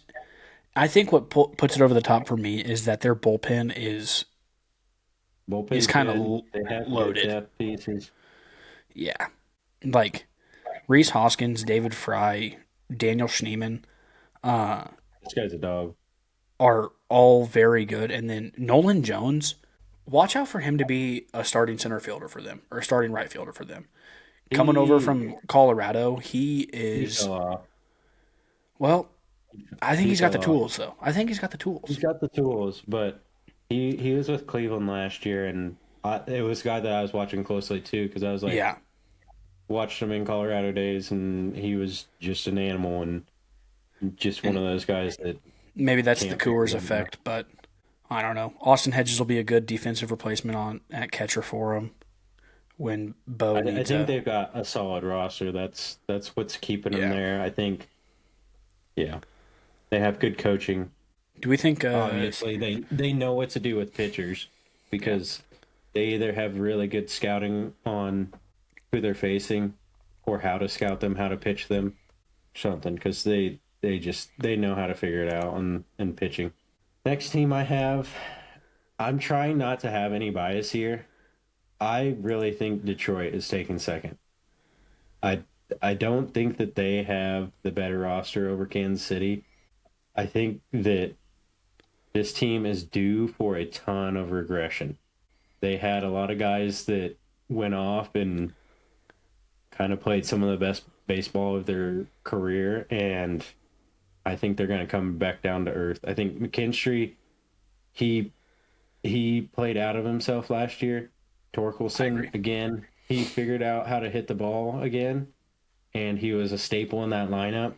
I think what puts it over the top for me is that their bullpen is Bullpen's kind good. of They have good loaded. depth pieces. Yeah, like Reese Hoskins, David Fry, Daniel Schneemann This guy's a dog. are all very good, and then Nolan Jones. Watch out for him to be a starting center fielder for them or a starting right fielder for them. Coming over He from Colorado, he he is fell off. well. I think He he's got the fell off. tools, though. I think he's got the He's tools. got the tools, but he was with Cleveland last year, and it was a guy that I was watching closely too because I was like Yeah, watched him in Colorado days, and he was just an animal and just one and of those guys that maybe that's the can't figure Coors it out. effect, but I don't know. Austin Hedges will be a good defensive replacement on at catcher for him when Bo I needs think a they've got a solid roster. That's what's keeping them yeah. there. I think, yeah, they have good coaching. Do we think? Obviously, they know what to do with pitchers Yeah, because they either have really good scouting on who they're facing or how to scout them, how to pitch them, something because they know how to figure it out in pitching. Next team I have, I'm trying not to have any bias here. I really think Detroit is taking second. I I don't think that they have the better roster over Kansas City. I think that this team is due for a ton of regression. They had a lot of guys that went off and kind of played some of the best baseball of their career, and I think they're going to come back down to earth. I think McKinstry, he he played out of himself last year. I agree. Torkelson again, he figured out how to hit the ball again, and he was a staple in that lineup.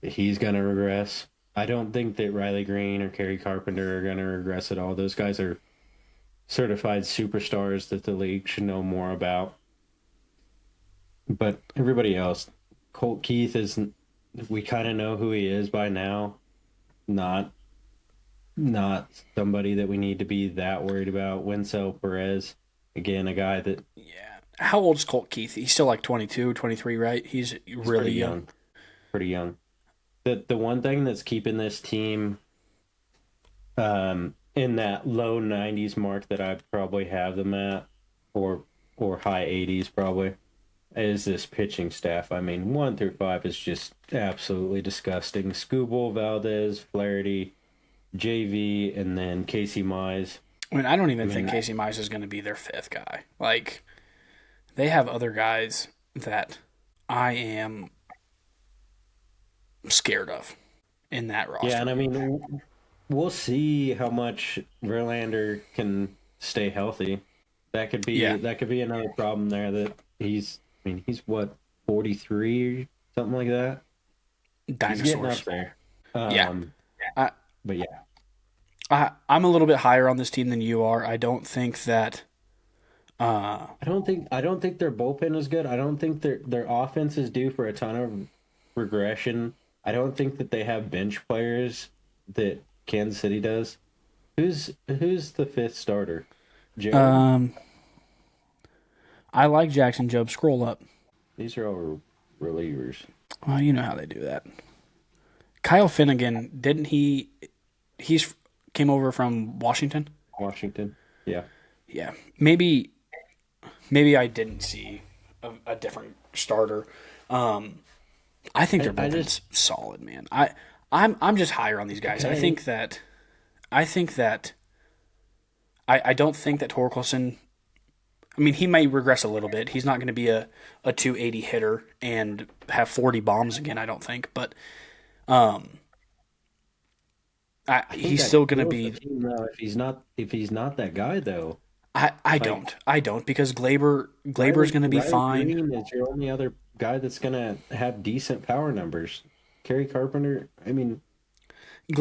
He's going to regress. I don't think that Riley Green or Kerry Carpenter are going to regress at all. Those guys are certified superstars that the league should know more about. But everybody else, Colt Keith is, we kind of know who he is by now. Not not somebody that we need to be that worried about. Winsell Perez, again, a guy that Yeah. How old's Colt Keith? He's still like 22, 23, right? He's is really young. pretty young. the one thing that's keeping this team in that low 90s mark that I probably have them at, or high 80s probably, is this pitching staff. I mean, 1 through 5 is just absolutely disgusting. Scooble, Valdez, Flaherty, JV, and then Casey Mize. I mean, I don't even I mean, think Casey Mize is going to be their fifth guy. Like, they have other guys that I am scared of in that yeah, roster. and I mean, we'll see how much Verlander can stay healthy. Yeah, That could be another problem there. That he's, I mean, he's what, 43 or something like that. He's getting up dinosaurs. there. Yeah, Um, I, but yeah, I'm a little bit higher on this team than you are. I don't think that. Uh, I don't think their bullpen is good. I don't think their offense is due for a ton of regression. I don't think that they have bench players that Kansas City does. Who's the fifth starter? Job? um, I like Jackson Job. Scroll up. These are all relievers. Well, you know how they do that. Kyle Finnegan, didn't he? He's came over from Washington. Washington. Yeah. Yeah, maybe I didn't see a different starter. Um, I think their I bullpen's just solid, man. I'm just higher on these guys. okay. I think that I don't think that Torkelson. I mean, he may regress a little bit. He's not going to be a 280 hitter and have 40 bombs again. I don't think, but um, I think he's that still going to kills the be. team though if he's not that guy though. Like I don't because Glaber's going to be Riley fine. Green is your only other guy that's gonna have decent power numbers. Kerry Carpenter. I mean, this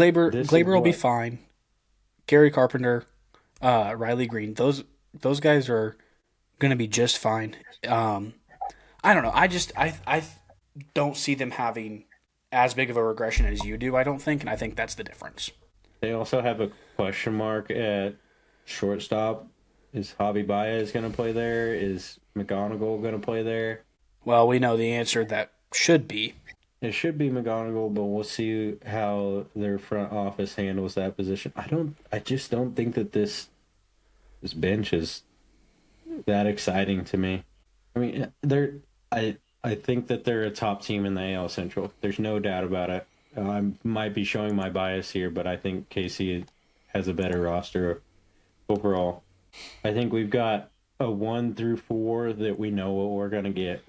is Glaber will be what fine. Gary Carpenter, Riley Green, those guys are going to be just fine. Um, I don't know. I don't see them having as big of a regression as you do. I don't think, and I think that's the difference. they also have a question mark at shortstop. Is Javi Baez going to play there? Is McGonigal going to play there? Well, we know the answer that should be. It should be McGonigal, but we'll see how their front office handles that position. I just don't think that this bench is that exciting to me. I mean, I think that they're a top team in the AL Central. There's no doubt about it. I might be showing my bias here, but I think KC has a better roster overall. I think we've got a 1 through 4 that we know what we're gonna get.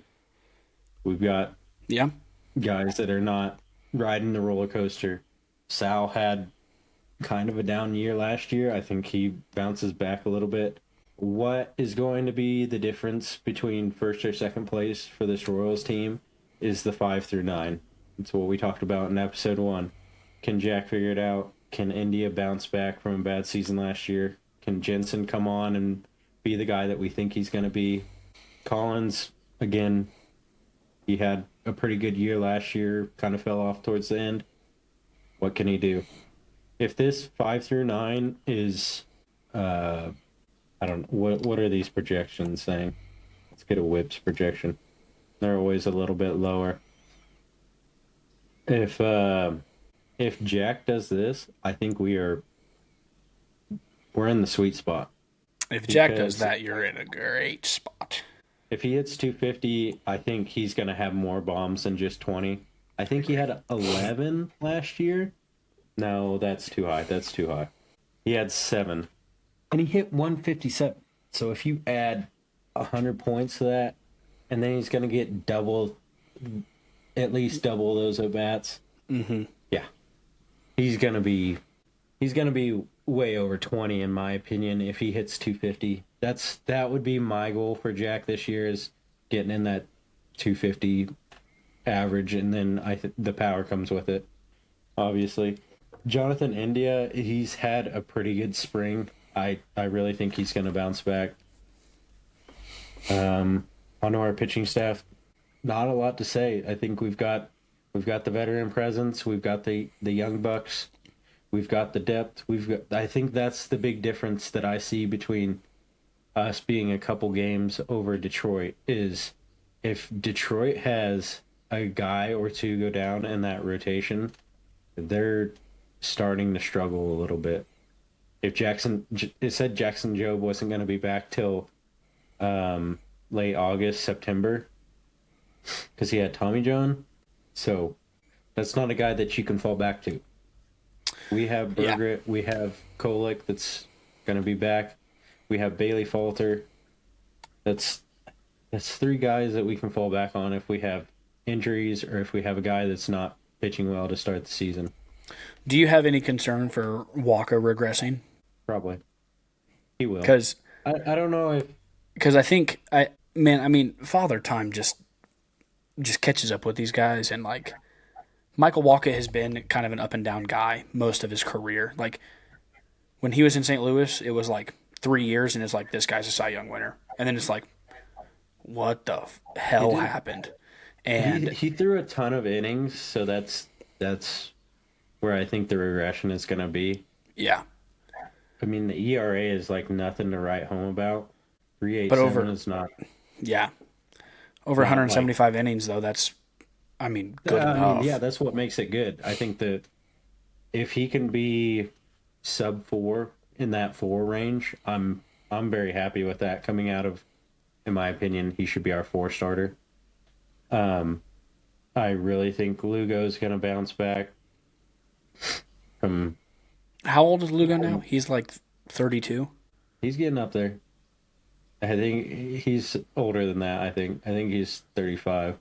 We've got Yeah, guys that are not riding the roller coaster. Sal had kind of a down year last year. I think he bounces back a little bit. What is going to be the difference between first or second place for this Royals team is the 5 through 9. It's what we talked about in episode 1. Can Jack figure it out? Can India bounce back from a bad season last year? Can Jensen come on and be the guy that we think he's going to be? Collins, again, he had a pretty good year last year, kind of fell off towards the end. What can he do? If this 5 through 9 is, I don't know, what are these projections saying? Let's get a Whips projection. They're always a little bit lower. If Jack does this, I think we're in the sweet spot if Jack does because that, you're in a great spot. if he hits 250, I think he's going to have more bombs than just 20. I I think he agree. had 11 last year. No, that's too high. That's too high. He had 7, and he hit 157. So if you add 100 points to that, and then he's going to get at least double those at bats. Mm-hmm. Yeah, he's going to be way over 20 in my opinion if he hits 250. That would be my goal for Jack this year, is getting in that 250 average, and then the power comes with it. Obviously, Jonathan India, he's had a pretty good spring. I really think he's going to bounce back. Onto our pitching staff, not a lot to say. I think we've got the veteran presence, we've got the young bucks, we've got the depth. I think that's the big difference that I see between us being a couple games over Detroit is if Detroit has a guy or two go down in that rotation, they're starting to struggle a little bit. If it said Jackson Jobe wasn't going to be back till late August, September, because he had Tommy John. So that's not a guy that you can fall back to. We have Bergeret, we have Kolick that's going to be back. We have Bailey Falter. That's three guys that we can fall back on if we have injuries or if we have a guy that's not pitching well to start the season. Do you have any concern for Walker regressing? Probably. He will. Because I don't know if... Because I think, Father Time just catches up with these guys, and, like, Michael Walker has been kind of an up-and-down guy most of his career. Like, when he was in St. Louis, it was, like, 3 years, and it's like, this guy's a Cy Young winner. And then it's like, what the hell happened? And he threw a ton of innings, so that's where I think the regression is going to be. Yeah. I mean, the ERA is like nothing to write home about. 3.87 is not. Yeah. Over 175 innings, though, that's, good enough. Yeah, that's what makes it good. I think that if he can be sub 4 in that 4 range, I'm very happy with that coming out of, in my opinion, he should be our 4 starter. I really think Lugo's going to bounce back from... How old is Lugo now? He's like 32? He's getting up there. I think he's older than that, I think. I think he's 35.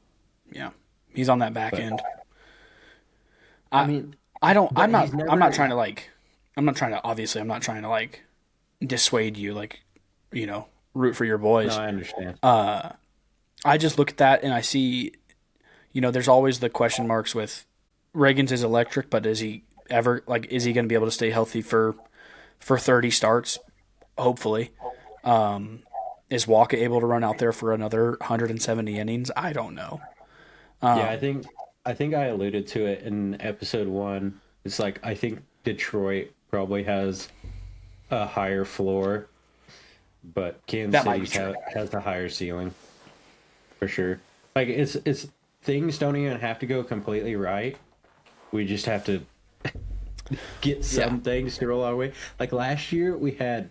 Yeah. He's on that back end. I'm not trying to dissuade you, root for your boys. No, I understand. I just look at that and I see, there's always the question marks with Reagan's is electric, but is he going to be able to stay healthy for 30 starts? Hopefully. Is Walker able to run out there for another 170 innings? I don't know. Yeah, I think I alluded to it in episode 1. It's like, I think Detroit probably has a higher floor, but Kansas City has a higher ceiling for sure. Like, it's things don't even have to go completely right. We just have to get some things to roll our way. Like last year, we had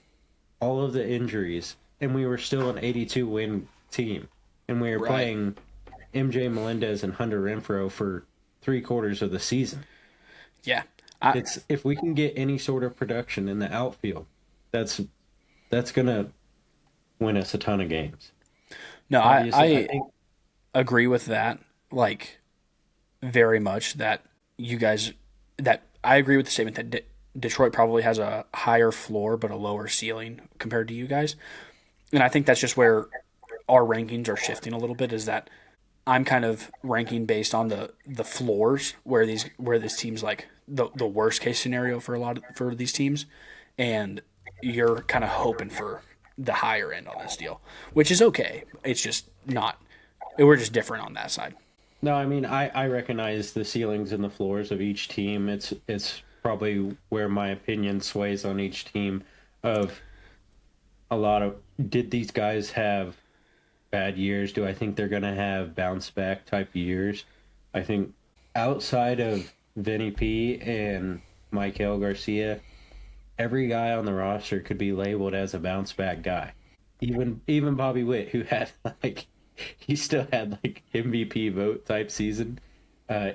all of the injuries, and we were still an 82-win team, and we were playing MJ Melendez and Hunter Renfroe for 3/4 of the season. Yeah, it's if we can get any sort of production in the outfield, that's gonna win us a ton of games. No, I agree with that. Like, very much that you guys that I agree with the statement that Detroit probably has a higher floor but a lower ceiling compared to you guys. And I think that's just where our rankings are shifting a little bit, is that I'm kind of ranking based on the floors where this team's like the worst case scenario for these teams, and you're kind of hoping for the higher end on this deal, which is okay. It's just not. We're just different on that side. No, I mean I recognize the ceilings and the floors of each team. It's probably where my opinion sways on each team. Of a lot of, did these guys have bad years? Do I think they're going to have bounce back type years? I think outside of Vinny P and Maikel Garcia, every guy on the roster could be labeled as a bounce back guy. Even Bobby Witt, who had he still had MVP vote type season.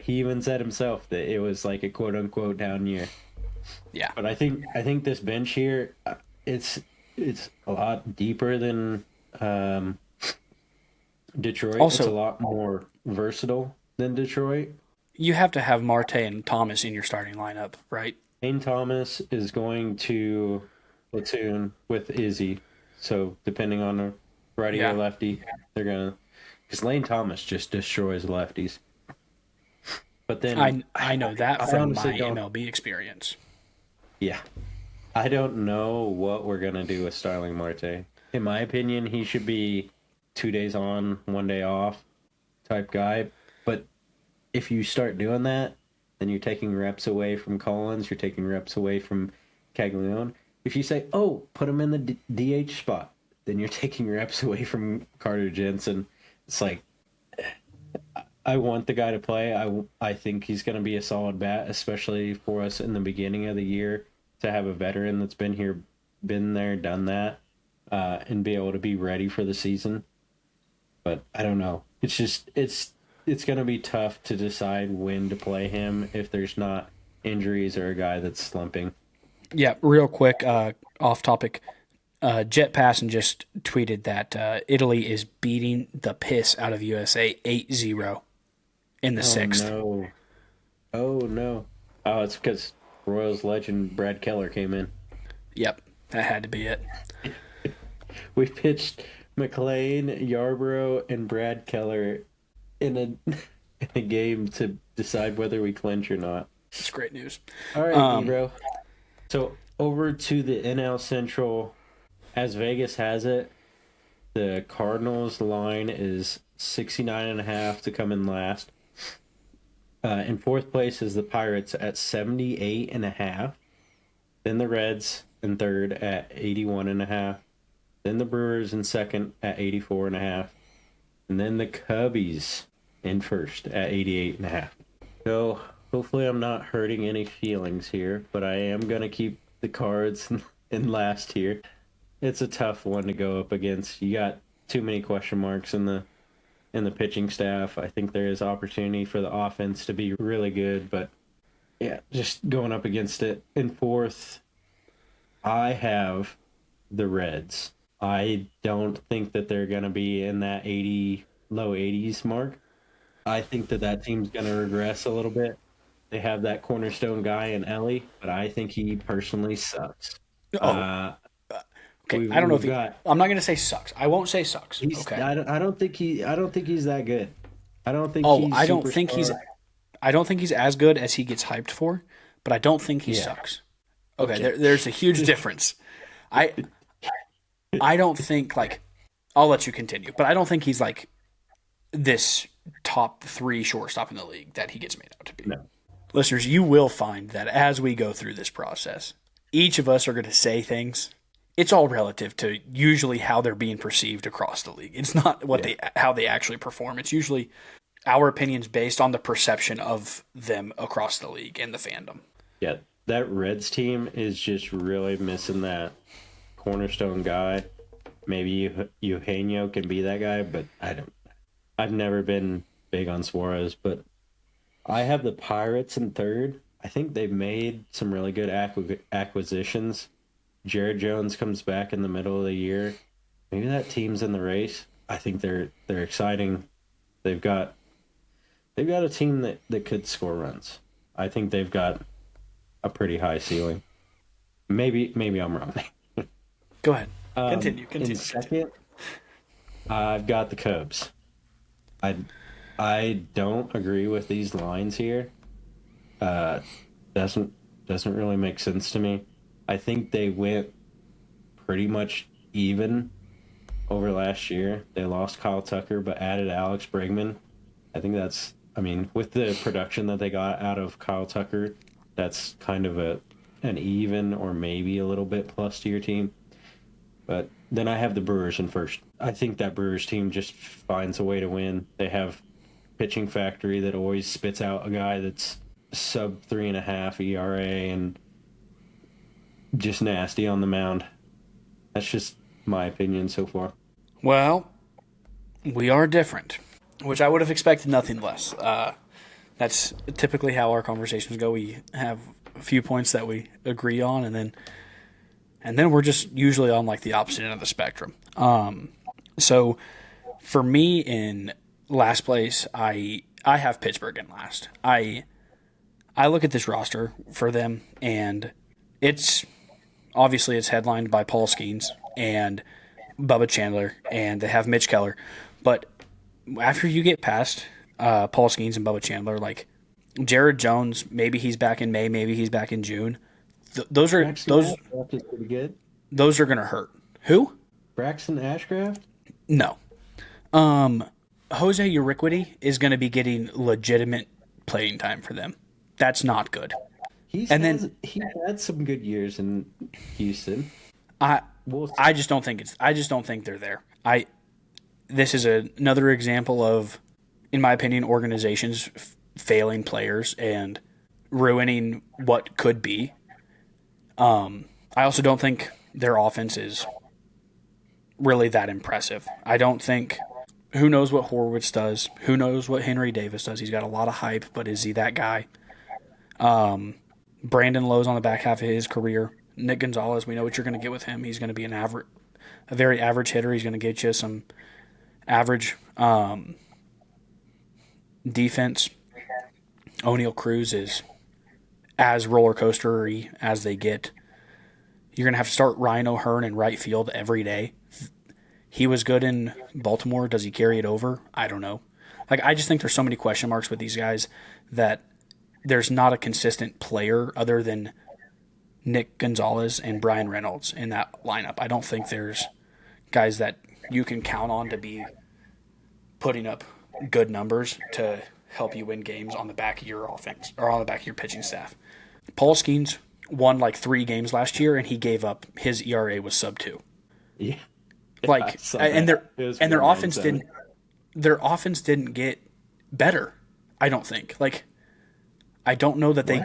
He even said himself that it was like a quote unquote down year. Yeah. But I think this bench here, it's a lot deeper than Detroit. Also, it's a lot more versatile than Detroit. You have to have Marte and Thomas in your starting lineup, right? Lane Thomas is going to platoon with Izzy. So depending on the righty or lefty, they're going to... Because Lane Thomas just destroys lefties. But then... I know that from my MLB experience. Yeah. I don't know what we're going to do with Starling Marte. In my opinion, he should be 2 days on, 1 day off type guy. But if you start doing that, then you're taking reps away from Collins, you're taking reps away from Caglione. If you say, put him in the DH spot, then you're taking reps away from Carter Jensen. It's like, I want the guy to play. I think he's going to be a solid bat, especially for us in the beginning of the year to have a veteran that's been here, been there, done that, and be able to be ready for the season. But I don't know. It's going to be tough to decide when to play him if there's not injuries or a guy that's slumping. Yeah, real quick, off topic. Jet Passon just tweeted that Italy is beating the piss out of USA 8-0 in the Oh sixth. no! Oh no! Oh, it's because Royals legend Brad Keller came in. Yep, that had to be it. We pitched McLean, Yarborough, and Brad Keller in a in a game to decide whether we clinch or not. It's great news. All right, Ebro. So over to the NL Central. As Vegas has it, the Cardinals line is 69.5 to come in last. In fourth place is the Pirates at 78.5. Then the Reds in third at 81.5. Then the Brewers in second at 84.5. And then the Cubbies in first at 88.5. So hopefully I'm not hurting any feelings here, but I am going to keep the Cards in last here. It's a tough one to go up against. You got too many question marks in the pitching staff. I think there is opportunity for the offense to be really good, but yeah, just going up against it. In fourth, I have the Reds. I don't think that they're going to be in that low 80s mark. I think that team's going to regress a little bit. They have that cornerstone guy in Ellie, but I think he personally sucks. Okay, I don't know if I'm not going to say sucks. I won't say sucks. Okay. I don't think he's that good. I don't think I don't think he's as good as he gets hyped for, but I don't think he sucks. Okay. There's a huge difference. I don't think I'll let you continue, but I don't think he's like this top 3 shortstop in the league that he gets made out to be. No. Listeners, you will find that as we go through this process, each of us are going to say things. It's all relative to usually how they're being perceived across the league. It's not how they actually perform. It's usually our opinions based on the perception of them across the league and the fandom. Yeah, that Reds team is just really missing that cornerstone guy. Maybe Eugenio can be that guy, but I've never been big on Suarez, but I have the Pirates in third. I think they've made some really good acquisitions. Jared Jones comes back in the middle of the year. Maybe that team's in the race. I think they're exciting. They've got a team that could score runs. I think they've got a pretty high ceiling. Maybe I'm wrong. Go ahead. Continue. In second, I've got the Cubs. I don't agree with these lines here. Doesn't really make sense to me. I think they went pretty much even over last year. They lost Kyle Tucker, but added Alex Bregman. I think with the production that they got out of Kyle Tucker, that's kind of an even or maybe a little bit plus to your team. But then I have the Brewers in first. I think that Brewers team just finds a way to win. They have pitching factory that always spits out a guy that's sub 3.5 ERA and just nasty on the mound. That's just my opinion so far. Well, we are different, which I would have expected nothing less. That's typically how our conversations go. We have a few points that we agree on, and then we're just usually on the opposite end of the spectrum. So for me in last place, I have Pittsburgh in last. I look at this roster for them, and it's headlined by Paul Skeens and Bubba Chandler, and they have Mitch Keller. But after you get past Paul Skeens and Bubba Chandler, Jared Jones, maybe he's back in May, maybe he's back in June. Those are pretty good. Those are going to hurt. Who? Braxton Ashcraft? No. Jose Urquidy is going to be getting legitimate playing time for them. That's not good. He had some good years in Houston. I just don't think they're there. This is another example of in my opinion, organizations failing players and ruining what could be. I also don't think their offense is really that impressive. I don't think. Who knows what Horwitz does? Who knows what Henry Davis does? He's got a lot of hype, but is he that guy? Brandon Lowe's on the back half of his career. Nick Gonzalez, we know what you're going to get with him. He's going to be a very average hitter. He's going to get you some average defense. O'Neal Cruz is as roller coastery as they get. You're going to have to start Ryan O'Hearn in right field every day. He was good in Baltimore. Does he carry it over? I don't know. I just think there's so many question marks with these guys that there's not a consistent player other than Nick Gonzalez and Brian Reynolds in that lineup. I don't think there's guys that you can count on to be putting up good numbers to help you win games on the back of your offense or on the back of your pitching staff. Paul Skeens won 3 games last year, and he gave up. His ERA was sub-2. Yeah. And their offense didn't get better. I don't think. I don't know that they.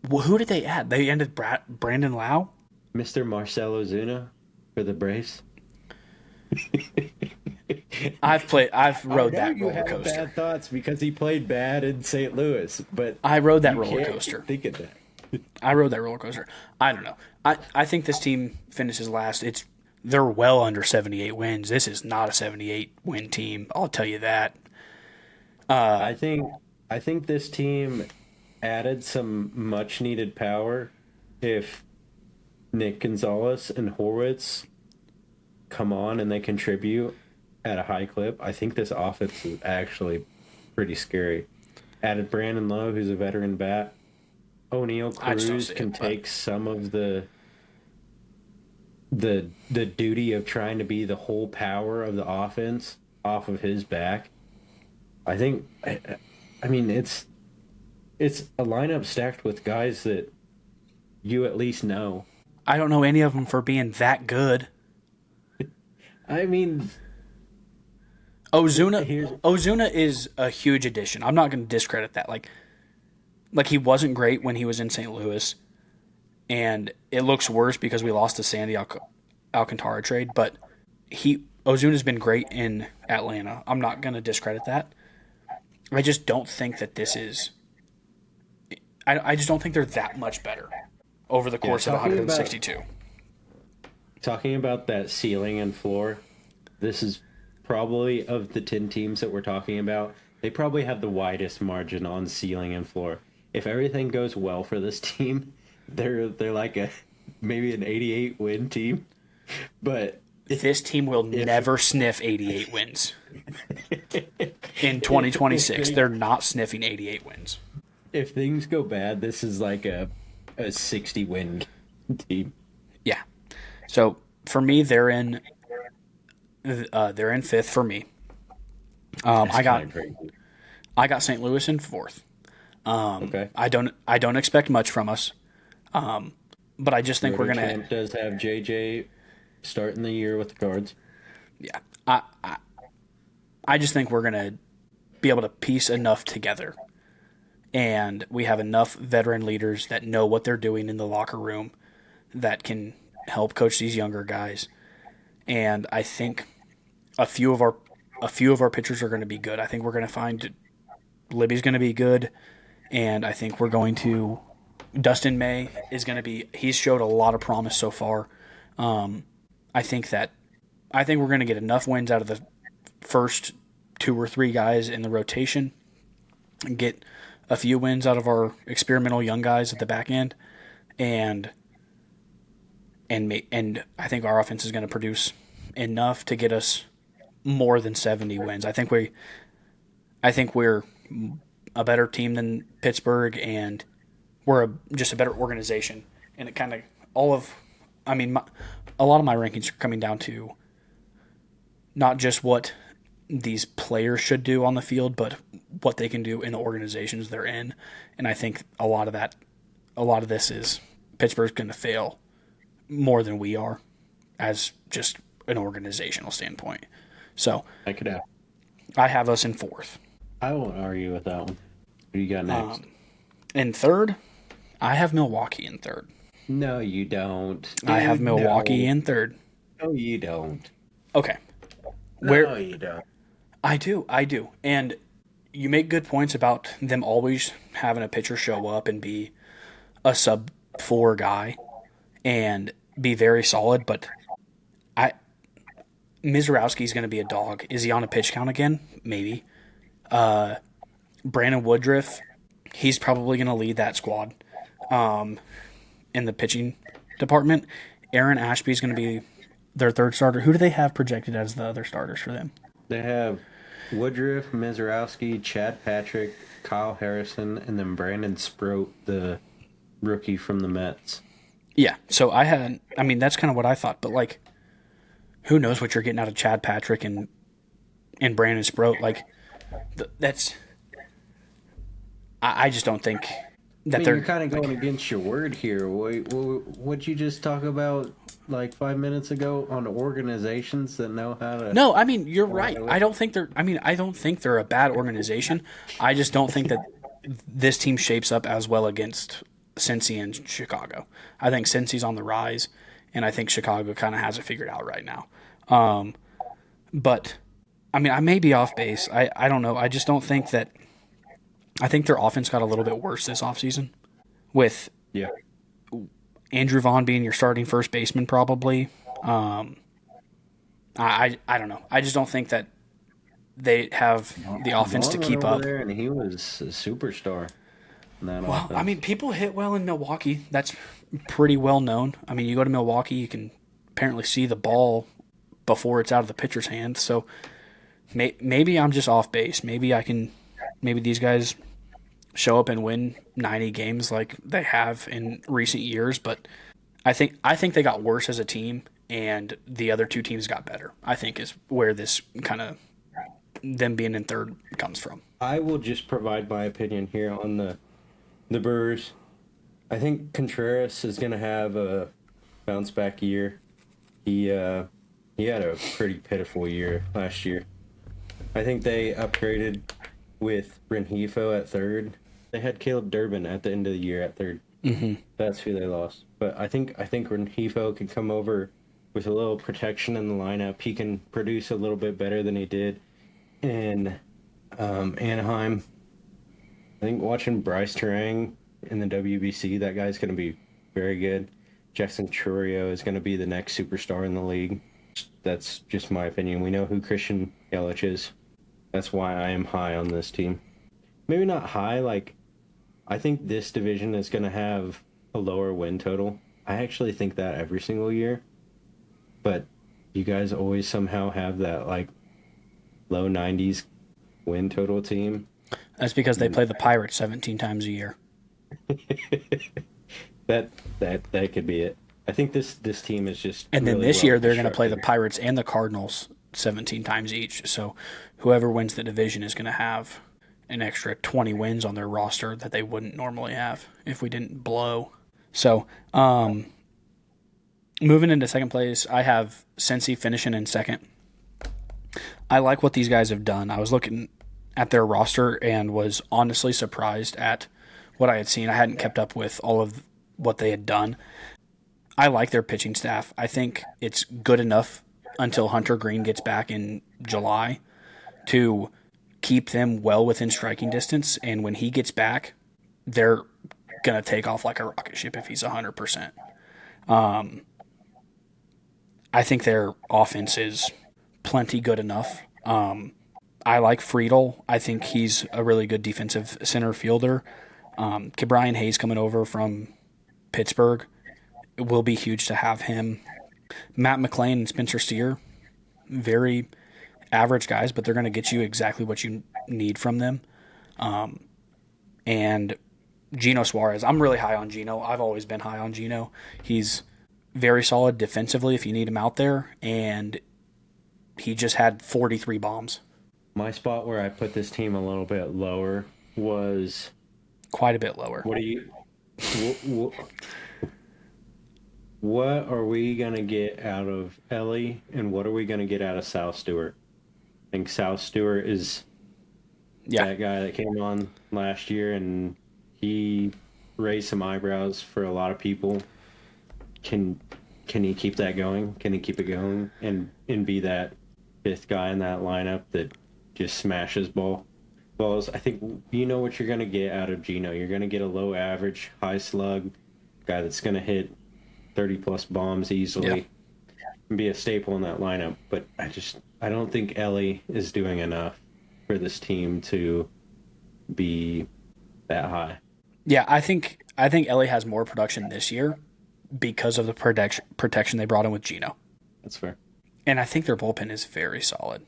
Well, who did they add? They ended Brandon Lau, Mr. Marcelo Zuna for the Braves. I've rode that roller coaster. Bad thoughts because he played bad in St. Louis, but I rode that roller coaster. Think of that. I rode that roller coaster. I don't know. I think this team finishes last. They're well under 78 wins. This is not a 78 win team. I'll tell you that. I think this team added some much needed power if Nick Gonzalez and Horwitz come on and they contribute at a high clip. I think this offense is actually pretty scary. Added Brandon Lowe, who's a veteran bat. O'Neal Cruz can take some of the duty of trying to be the whole power of the offense off of his back. I think, I mean, it's a lineup stacked with guys that you at least know. I don't know any of them for being that I mean, Ozuna is a huge addition. I'm not going to discredit that. Like he wasn't great when he was in St. Louis, and it looks worse because we lost the Sandy Alcantara trade. But Ozuna's been great in Atlanta. I'm not going to discredit that. I just don't think that this is. I just don't think they're that much better over the course of 162. Talking about that ceiling and floor, this is probably of the 10 teams that we're talking about. They probably have the widest margin on ceiling and floor. If everything goes well for this team, they're like maybe an 88 win team. But this team will never sniff 88 wins. In 2026, they're not sniffing 88 wins. If things go bad, this is like a 60 win team. Yeah. So for me, they're in fifth for me. I got St. Louis in fourth. Okay. I don't expect much from us, but I just think we're gonna. Champ does have JJ starting the year with the Cards. Yeah, I just think we're gonna be able to piece enough together, and we have enough veteran leaders that know what they're doing in the locker room that can help coach these younger guys. And I think a few of our pitchers are going to be good. I think we're going to find Libby's going to be good, and I think we're going to Dustin May is going to be. He's showed a lot of promise so far. I think we're going to get enough wins out of the first 2 or 3 guys in the rotation, and get a few wins out of our experimental young guys at the back end, and I think our offense is going to produce enough to get us more than 70 wins. I think we're a better team than Pittsburgh, and we're just a better organization. And it kind of a lot of my rankings are coming down to not just what these players should do on the field, but what they can do in the organizations they're in. And I think a lot of this is Pittsburgh's going to fail more than we are as just an organizational standpoint. So I could have. I have us in fourth. I won't argue with that one. What do you got next? In third, I have Milwaukee in third. No, you don't. I have Dude, Milwaukee no. in third. No, you don't. Okay. No, you don't. I do. And you make good points about them always having a pitcher show up and be a sub 4 guy and be very solid, but I Mizorowski's going to be a dog. Is he on a pitch count again? Maybe. Brandon Woodruff, he's probably going to lead that squad in the pitching department. Aaron Ashby's going to be their third starter. Who do they have projected as the other starters for them? They have Woodruff, Mizorowski, Chad Patrick, Kyle Harrison, and then Brandon Sproat, the rookie from the Mets. Yeah, so that's kind of what I thought, but like, who knows what you're getting out of Chad Patrick and Brandon Sproat? Like, that's. I just don't think that they're. You're kind of going against your word here. What'd you just talk about like 5 minutes ago on organizations that know how to? No, you're right. I don't think they're a bad organization. I just don't think that this team shapes up as well against Cincy and Chicago. I think Cincy's on the rise, and I think Chicago kind of has it figured out right now. But I may be off base. I don't know. I just don't think that. I think their offense got a little bit worse this offseason with Andrew Vaughn being your starting first baseman probably. I don't know. I just don't think that they have the offense to keep up. There and he was a superstar. Well, people hit well in Milwaukee. That's pretty well known. You go to Milwaukee, you can apparently see the ball before it's out of the pitcher's hand. So maybe I'm just off base. Maybe these guys show up and win 90 games like they have in recent years, but I think they got worse as a team and the other two teams got better. I think is where this kind of them being in third comes from. I will just provide my opinion here on the Brewers. I think Contreras is going to have a bounce back year. He had a pretty pitiful year last year. I think they upgraded with Rengifo at third. They had Caleb Durbin at the end of the year at third. Mm-hmm. That's who they lost. But I think Rengifo can come over with a little protection in the lineup. He can produce a little bit better than he did in Anaheim. I think watching Bryce Terang in the WBC, that guy's going to be very good. Jackson Chourio is going to be the next superstar in the league. That's just my opinion. We know who Christian Yelich is. That's why I am high on this team. Maybe not high, I think this division is going to have a lower win total. I actually think that every single year. But you guys always somehow have that, low 90s win total team. That's because they play the Pirates 17 times a year. That could be it. I think this team is just. And then this year they're going to play the Pirates and the Cardinals 17 times each. So whoever wins the division is going to have an extra 20 wins on their roster that they wouldn't normally have if we didn't blow. So moving into second place, I have Cincy finishing in second. I like what these guys have done. I was looking at their roster and was honestly surprised at what I had seen. I hadn't kept up with all of what they had done. I like their pitching staff. I think it's good enough until Hunter Green gets back in July to keep them well within striking distance. And when he gets back, they're going to take off like a rocket ship if he's 100%. I think their offense is plenty good enough. I like Friedel. I think he's a really good defensive center fielder. Brian Hayes coming over from Pittsburgh. It will be huge to have him. Matt McClain and Spencer Steer, very average guys, but they're going to get you exactly what you need from them. And Gino Suarez. I'm really high on Gino. I've always been high on Gino. He's very solid defensively if you need him out there, and he just had 43 bombs. My spot where I put this team a little bit lower was... Quite a bit lower. What are we going to get out of Ellie, and what are we going to get out of Sal Stewart? think South Stewart is Yeah. that guy that came on last year, and he raised some eyebrows for a lot of people. Can can he keep that going? Can he keep it going and be that fifth guy in that lineup that just smashes balls? I think you know what you're going to get out of Gino. You're going to get a low average, high slug guy that's going to hit 30 plus bombs Yeah. easily and be a staple in that lineup. But I don't think Ellie is doing enough for this team to be that high. Yeah, I think LA has more production this year because of the protection they brought in with Gino. That's fair. And I think their bullpen is very solid.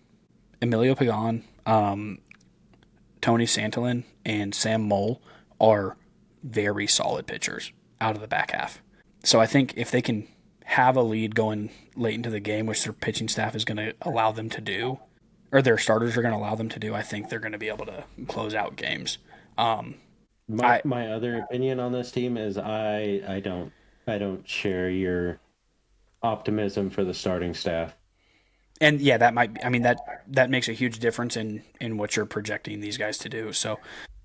Emilio Pagan, Tony Santillan, and Sam Mole are very solid pitchers out of the back half. So I think if they can have a lead going late into the game, which their pitching staff is going to allow them to do, or their starters are going to allow them to do, I think they're going to be able to close out games. Um, My I my other opinion on this team is I don't share your optimism for the starting staff. and yeah, that might be, I mean that makes a huge difference in what you're projecting these guys to do. So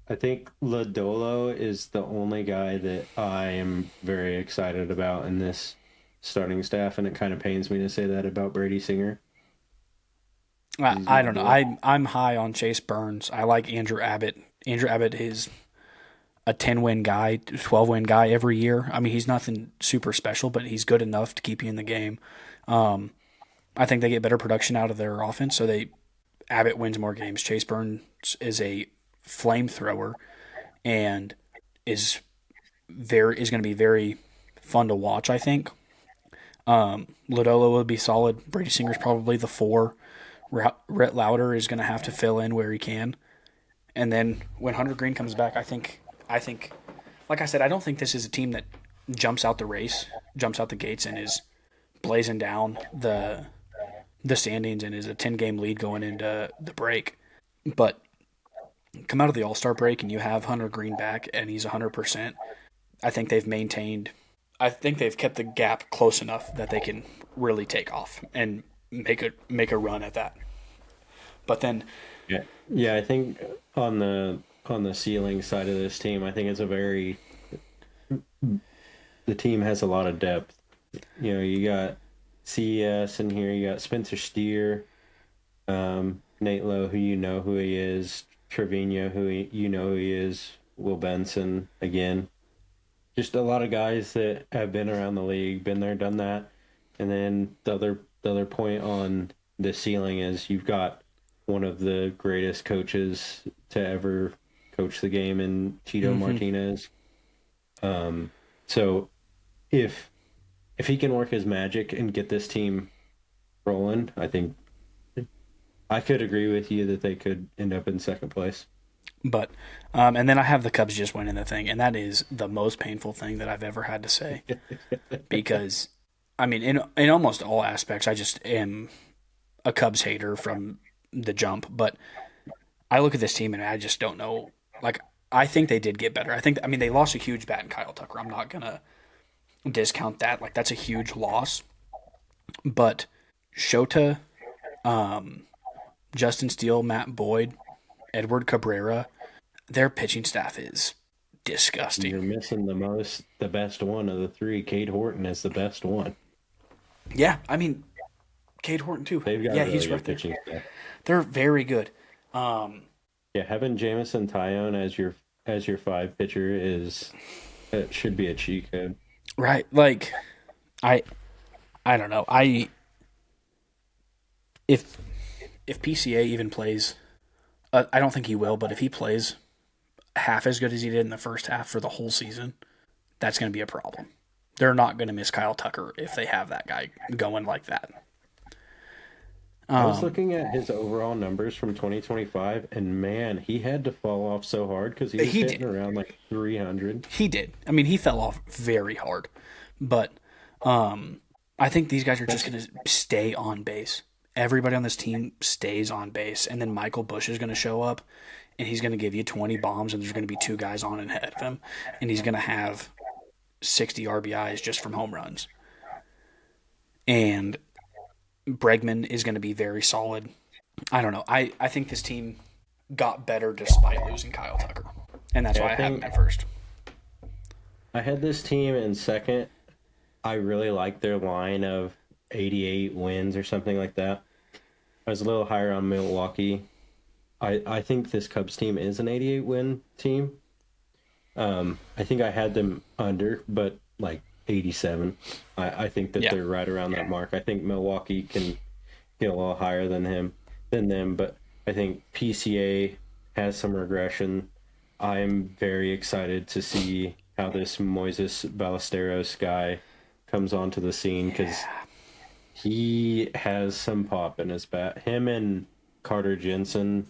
I think Lodolo is the only guy that I am very excited about in this starting staff, and it kind of pains me to say that about Brady Singer. He's I my don't know. boy. I'm high on Chase Burns. I like Andrew Abbott. Andrew Abbott is a 10-win guy, 12-win guy every year. I mean, he's nothing super special, but he's good enough to keep you in the game. Um, I think they get better production out of their offense, so Abbott wins more games. Chase Burns is a flamethrower and is is going to be very fun to watch. I think Lodolo will be solid. Brady Singer's probably the 4. Rhett Lauder is going to have to fill in where he can, and then when Hunter Green comes back, I think, like I said, I don't think this is a team that jumps out the gates, and is blazing down the standings and is a 10-game lead going into the break. But come out of the All-Star break and you have Hunter Green back and he's 100%. I think they've maintained. I think they've kept the gap close enough that they can really take off and make a run at that. But then, Yeah, yeah. I think on the ceiling side of this team, I think it's a very the team has a lot of depth. You know, you got CES in here, you got Spencer Steer, Nate Lowe, who you know who he is, Trevino, you know who he is, Will Benson again. Just a lot of guys that have been around the league, been there, done that. And then the other point on the ceiling is you've got one of the greatest coaches to ever coach the game in Tito Martinez. So if he can work his magic and get this team rolling, I think I could agree with you that they could end up in second place. but and then I have the Cubs just winning the thing, and that is the most painful thing that I've ever had to say because, I mean, in almost all aspects, I just am a Cubs hater from the jump. But I look at this team and I just don't know. Like, I think they did get better. I mean, they lost a huge bat in Kyle Tucker. I'm not gonna discount that. Like, that's a huge loss. But Shota, um, Justin Steele, Matt Boyd, Edward Cabrera, their pitching staff is You're disgusting. missing the best one of the three. Cade Horton is the best one. Yeah, I mean, Cade Horton too. They've got a Yeah, really he's right good there. pitching staff. They're very good. Um, Yeah, having Jamison Tyone as your five pitcher is it should be a cheat code. right. Like, I I don't know. If if PCA even plays, I don't think he will. But if he plays half as good as he did in the first half for the whole season, that's going to be a problem. They're not going to miss Kyle Tucker if they have that guy going like that. I was looking at his overall numbers from 2025, and man, he had to fall off so hard because he was He hitting did. around like 300. He did. I mean, he fell off very hard, but I think these guys are just going to stay on base. Everybody on this team stays on base, and then Michael Bush is going to show up, and he's going to give you 20 bombs, and there's going to be 2 guys on and ahead of him, and he's going to have 60 RBIs just from home runs. And Bregman is going to be very solid. I don't know. I think this team got better despite losing Kyle Tucker, and that's Yeah, why I have them at first. I had this team in second. I really like their line of 88 wins or something like that. I was a little higher on Milwaukee. I think this Cubs team is an 88 win team. I think I had them under, but like 87. I think that Yeah. they're right around that mark. I think Milwaukee can get a little higher than them, but I think PCA has some regression. I'm very excited to see how this Moises Ballesteros guy comes onto the scene because he has some pop in his bat. Him and Carter Jensen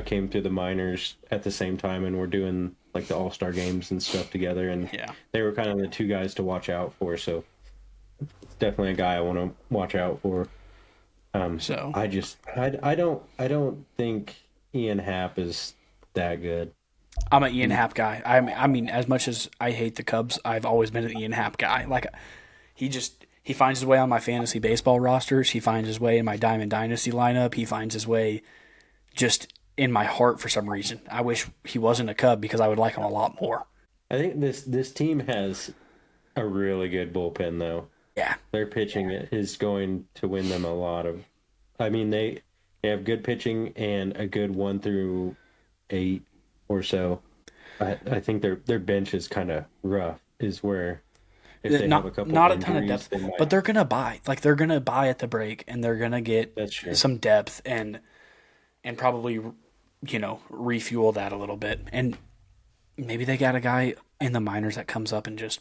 came through the minors at the same time and were doing like the All-Star games and stuff together, and Yeah. they were kind of the two guys to watch out for. So it's definitely a guy I want to watch out for. So I don't think Ian Happ is that good. I'm an Ian Happ guy. I mean, as much as I hate the Cubs, I've always been an Ian Happ guy. Like he finds his way on my fantasy baseball rosters. He finds his way in my Diamond Dynasty lineup. He finds his way just in my heart for some reason. I wish he wasn't a Cub because I would like him a lot more. I think this team has a really good bullpen though. Yeah. Their pitching is going to win them a lot of. I mean they have good pitching and a good 1 through 8 or so. I think their bench is kind of rough. Is where if they have a couple Not a injuries, ton of depth, they might. but they're gonna buy. Like they're gonna buy at the break, and they're gonna get That's true. some depth and probably refuel that a little bit. And maybe they got a guy in the minors that comes up and just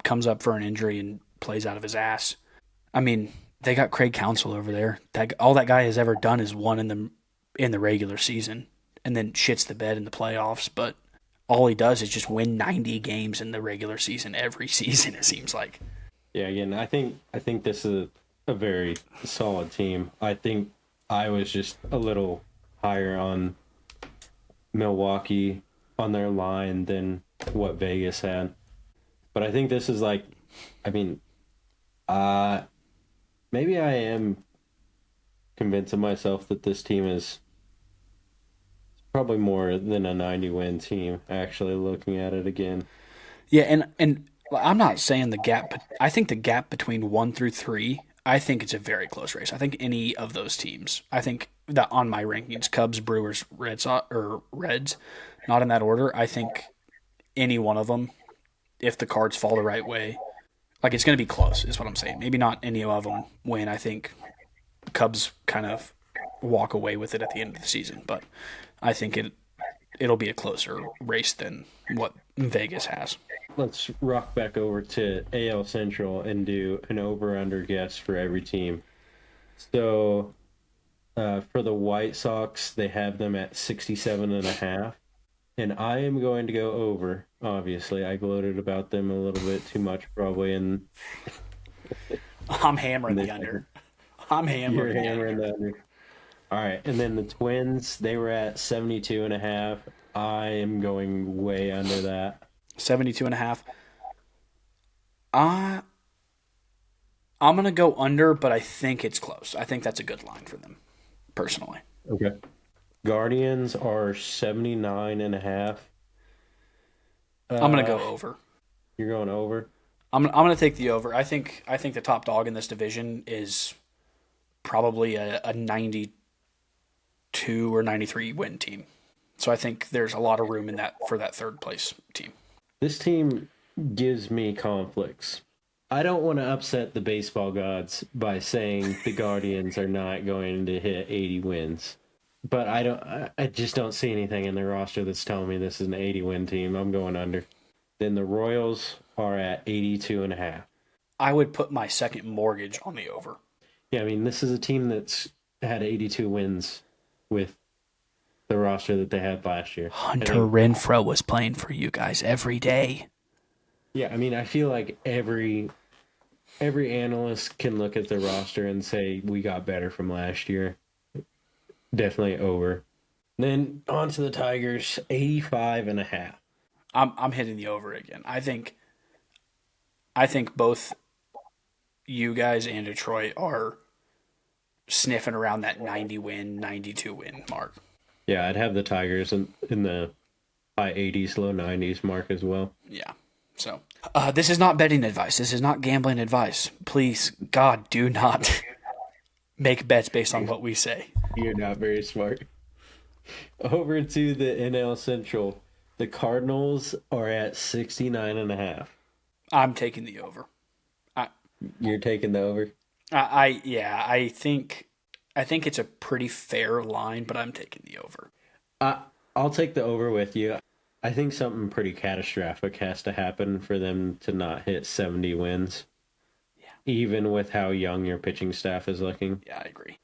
comes up for an injury and plays out of his ass. I mean, they got Craig Counsell over there. That all that guy has ever done is won in the regular season, and then shits the bed in the playoffs. But all he does is just win 90 games in the regular season every season. It seems like. Yeah, again, I think this is a very solid team. I think I was just a little higher on Milwaukee on their line than what Vegas had. But I think this is like, I mean, uh, maybe I am convincing myself that this team is probably more than a 90 win team, actually looking at it again. Yeah, and I'm not saying the gap. I think the gap between 1 through 3. I think it's a very close race. I think any of those teams. I think that on my rankings, Cubs, Brewers, Reds, not in that order. I think any one of them, if the cards fall the right way, like it's going to be close. Is what I'm saying. Maybe not any of them win. I think Cubs kind of walk away with it at the end of the season, but I think it'll be a closer race than what Vegas has. Let's rock back over to AL Central and do an over-under guess for every team. So for the White Sox, they have them at 67.5. And I am going to go over, obviously. I gloated about them a little bit too much probably. And I'm hammering the under. I'm you're hammering the hammering under. the under. All right. And then the Twins, they were at 72.5. I am going way under that. 72.5. I'm going to go under, but I think it's close. I think that's a good line for them, personally. Okay. Guardians are 79.5. I'm going to go over. You're going over? I'm going to take the over. I think the top dog in this division is probably a 92 or 93 win team. So I think there's a lot of room in that for that third place team. This team gives me conflicts. I don't want to upset the baseball gods by saying the Guardians are not going to hit 80 wins. But I just don't see anything in their roster that's telling me this is an 80 win team. I'm going under. Then the Royals are at 82.5. I would put my second mortgage on the over. Yeah, I mean, this is a team that's had 82 wins with the roster that they had last year. Hunter Renfroe was playing for you guys every day. Yeah, I mean, I feel like every analyst can look at the roster and say we got better from last year. Definitely over. Then on to the Tigers, 85.5. I'm hitting the over again. I think both you guys and Detroit are sniffing around that 90 win, 92 win mark. Yeah, I'd have the Tigers in the high 80s, low 90s mark as well. Yeah. So, this is not betting advice. This is not gambling advice. Please, God, do not make bets based on what we say. You're not very smart. Over to the NL Central. The Cardinals are at 69.5. I'm taking the over. You're taking the over? I think it's a pretty fair line, but I'm taking the over. I'll take the over with you. I think something pretty catastrophic has to happen for them to not hit 70 wins. Yeah. Even with how young your pitching staff is looking. Yeah, I agree.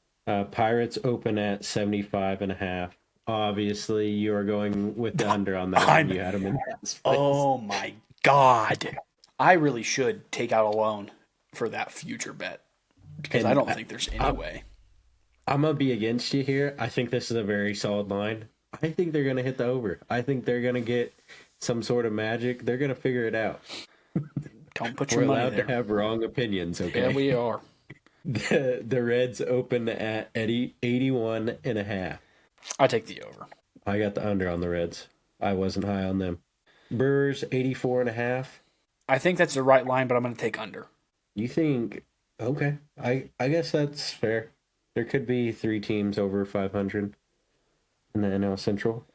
Pirates open at 75.5. Obviously, you are going with the under on that one. You had them in last place. Oh my God. I really should take out a loan for that future bet because I don't think there's any way. I'm going to be against you here. I think this is a very solid line. I think they're going to hit the over. I think they're going to get some sort of magic. They're going to figure it out. Don't put your money there. We're allowed to have wrong opinions, okay? Yeah, we are. The Reds open at 81.5. I take the over. I got the under on the Reds. I wasn't high on them. Brewers 84.5. I think that's the right line, but I'm going to take under. You think? Okay, I guess that's fair. There could be 3 teams over 500 in the NL Central.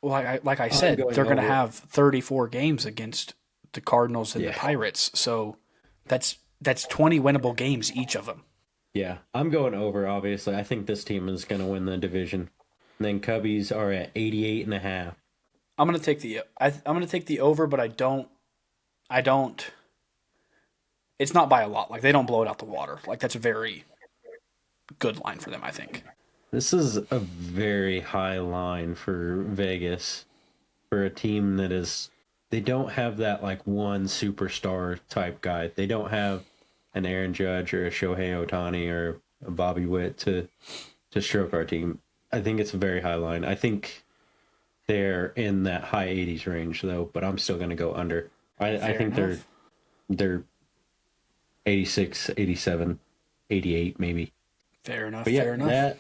Like I said, they're going to have 34 games against the Cardinals and the Pirates, so that's 20 winnable games each of them. Yeah, I'm going over. Obviously, I think this team is going to win the division. And then Cubbies are at 88.5. I'm going to take the over, but I don't. It's not by a lot. Like, they don't blow it out the water. Like, that's a very good line for them, I think. This is a very high line for Vegas for a team that is. They don't have that like one superstar type guy. They don't have an Aaron Judge or a Shohei Ohtani or a Bobby Witt to stroke our team. I think it's a very high line. I think they're in that high 80s range though, but I'm still going to go under. I think they're 86, 87, 88 maybe. Fair enough. But yeah, fair enough.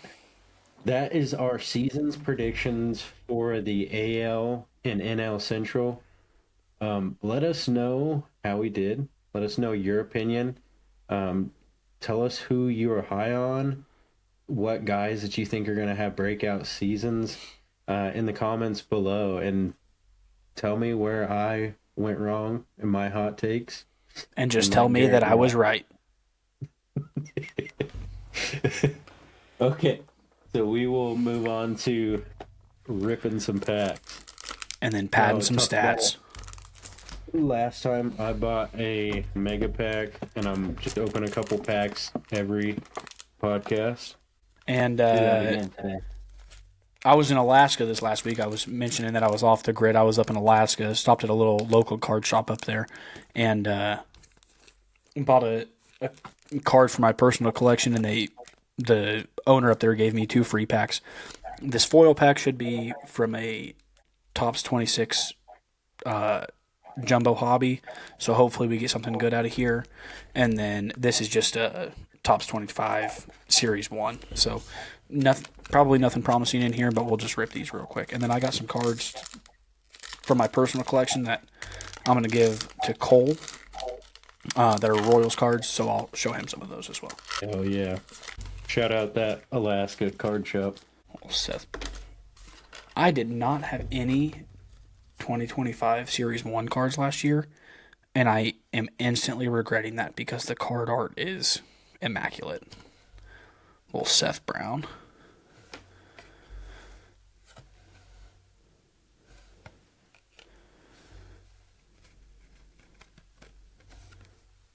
That is our season's predictions for the AL and NL Central. Let us know how we did. Let us know your opinion. Tell us who you are high on, what guys that you think are going to have breakout seasons in the comments below, and tell me where I went wrong in my hot takes. And just tell me that I was right. Okay, so we will move on to ripping some packs. And then padding some stats. Last time I bought a mega pack, and I'm just open a couple packs every podcast. And I was in Alaska this last week. I was mentioning that I was off the grid. I was up in Alaska, stopped at a little local card shop up there, and bought a card for my personal collection, and the owner up there gave me 2 free packs. This foil pack should be from a Topps 26 jumbo hobby, so hopefully we get something good out of here. And then this is just a Topps 25 Series 1, so probably nothing promising in here, but we'll just rip these real quick. And then I got some cards from my personal collection that I'm going to give to Cole that are Royals cards, so I'll show him some of those as well. Oh, yeah. Shout out that Alaska card shop. Oh, Seth. I did not have any 2025 Series 1 cards last year, and I am instantly regretting that because the card art is immaculate. Little Seth Brown.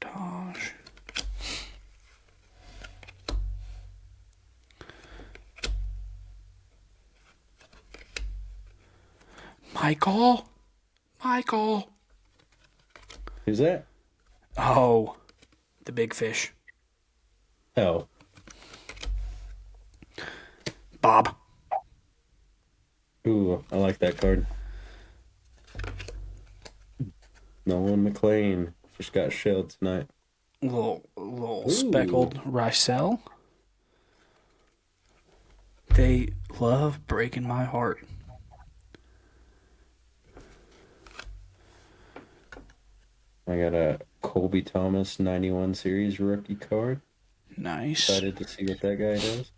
Tosh. Michael. Who's that? Oh, the big fish. Oh. Bob. Ooh, I like that card. Nolan McLean just got shelled tonight. Little speckled Rysel. They love breaking my heart. I got a Colby Thomas 91 series rookie card. Nice. Excited to see what that guy does.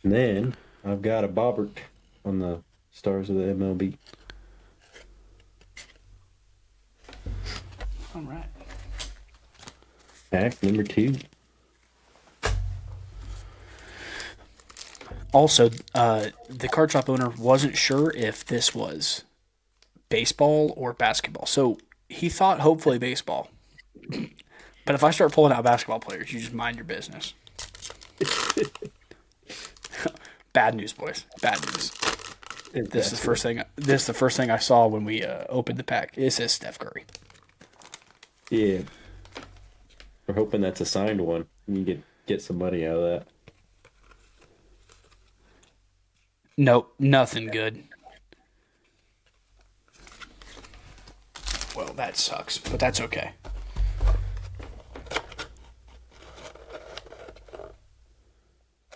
And then I've got a Bobbert on the Stars of the MLB. All right. Pack number 2. Also, the card shop owner wasn't sure if this was baseball or basketball. So he thought hopefully baseball. But if I start pulling out basketball players, you just mind your business. Bad news, boys. Bad news. This is the first thing I saw when we opened the pack. It says Steph Curry. Yeah. We're hoping that's a signed one. You get some money out of that. Nope, nothing good. Well, that sucks, but that's okay.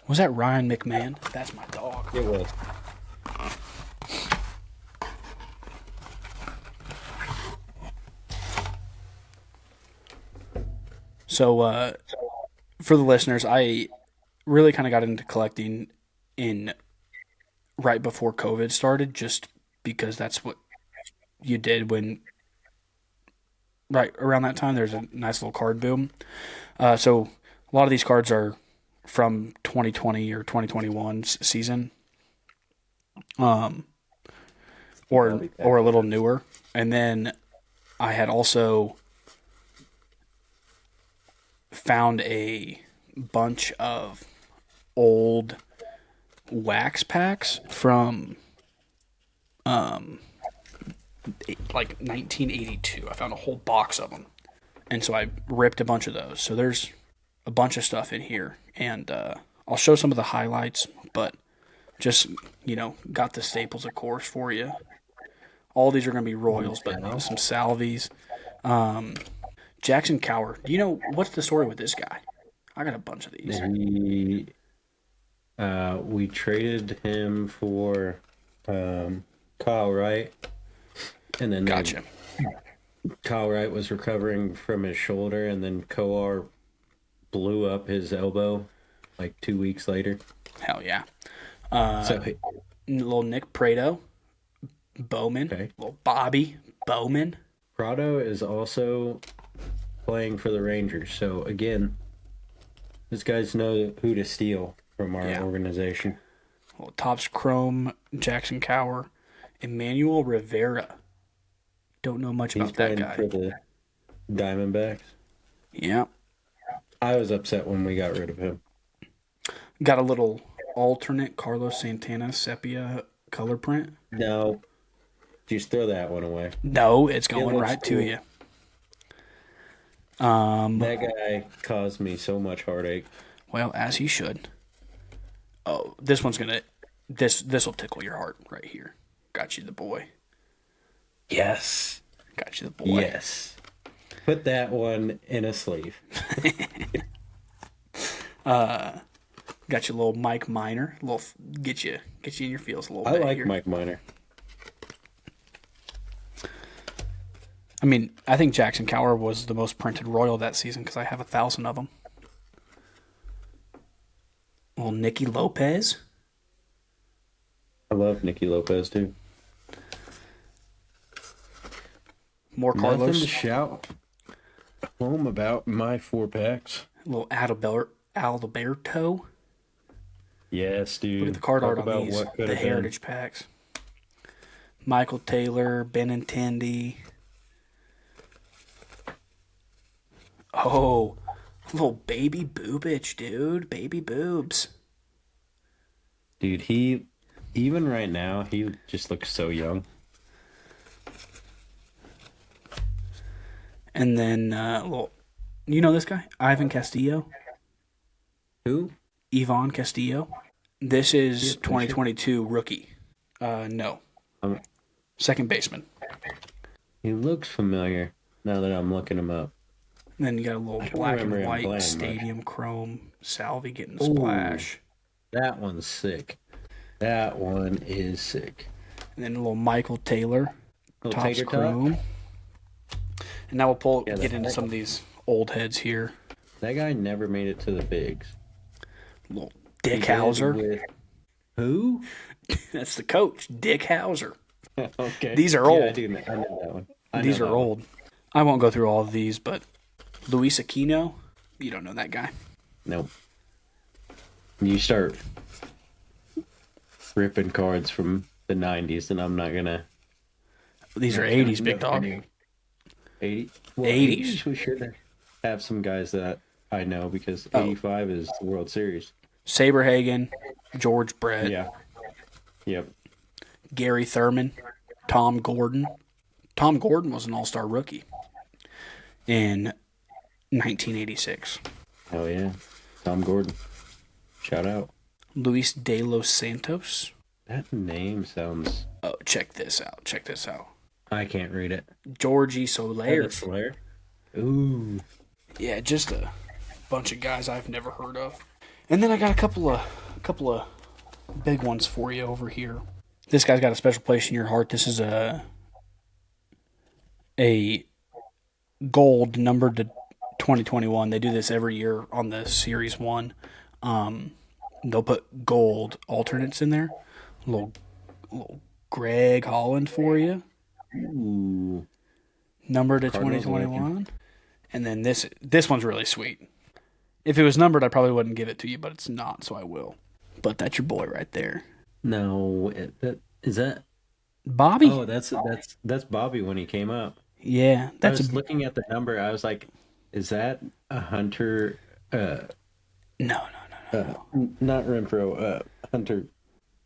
Was that Ryan McMahon? That's my dog. It was. So, for the listeners, I really kind of got into collecting in right before COVID started, just because that's what you did when right around that time there's a nice little card boom. So a lot of these cards are from 2020 or 2021's season, or a little newer. And then I had also found a bunch of old wax packs from like 1982. I found a whole box of them, and so I ripped a bunch of those. So there's a bunch of stuff in here, and I'll show some of the highlights, but just got the staples, of course, for you. All these are going to be Royals, but some Salvies. Jackson Cower. Do you know what's the story with this guy? I got a bunch of these. We traded him for Kyle Wright, and then Gotcha. Kyle Wright was recovering from his shoulder, and then Coar blew up his elbow like 2 weeks later. Hell yeah. So Little Nick Prado, Bowman, okay. Little Bobby Bowman. Prado is also playing for the Rangers. So again, these guys know who to steal from our organization. Well, Topps Chrome, Jackson Cower, Emmanuel Rivera. Don't know much about that guy. He's playing for the Diamondbacks. Yeah. I was upset when we got rid of him. Got a little alternate Carlos Santana sepia color print. No. Just throw that one away. No, it's going right to you. That guy caused me so much heartache. Well, as he should. Oh, this one's gonna. This will tickle your heart right here. Got you the boy. Yes. Got you the boy. Yes. Put that one in a sleeve. Got you a little Mike Minor. Get you in your feels a little I bit. like here. Mike Minor. I mean, I think Jackson Cower was the most printed Royal that season because I have 1,000 of them. Well, Nicky Lopez. I love Nicky Lopez too. More Carlos. Nothing to shout home about my 4-packs. A little Adalberto. Yes, dude. Look at the card art on these. The Heritage packs. Michael Taylor, Benintendi. Oh, little baby boobage, dude. Baby boobs. Dude, even right now, he just looks so young. And then, you know this guy? Ivan Castillo? Who? Ivan Castillo. This is 2022 rookie. No. Second baseman. He looks familiar now that I'm looking him up. And then you got a little black and white stadium chrome Salvi getting the splash. That one's sick. That one is sick. And then a little Michael Taylor. Topps Chrome. And now we'll get into some of these old heads here. That guy never made it to the bigs. Little Dick Hauser. Who? That's the coach, Dick Hauser. Okay. These are old. I know that one. These are old. I won't go through all of these, but Luis Aquino, you don't know that guy. Nope. You start ripping cards from the 90s, and I'm not going to... These are 80s, big dog. 80? Well, 80s. We should have some guys that I know because 85 is the World Series. Saberhagen, George Brett. Yeah. Yep. Gary Thurman, Tom Gordon. Tom Gordon was an all-star rookie in 1986. Oh, yeah. Tom Gordon. Shout out. Luis de los Santos. That name sounds... Oh, check this out. I can't read it. Georgie Soler. Soler? Ooh. Yeah, just a bunch of guys I've never heard of. And then I got a couple of big ones for you over here. This guy's got a special place in your heart. This is a gold numbered to 2021. They do this every year on the Series 1. They'll put gold alternates in there. A little Greg Holland for you. Ooh. Numbered to 2021. And then this one's really sweet. If it was numbered, I probably wouldn't give it to you, but it's not, so I will. But that's your boy right there. No, is that Bobby? Oh, that's Bobby when he came up. Yeah, I was looking at the number. I was like, is that a Hunter? No. Not Renfro. Hunter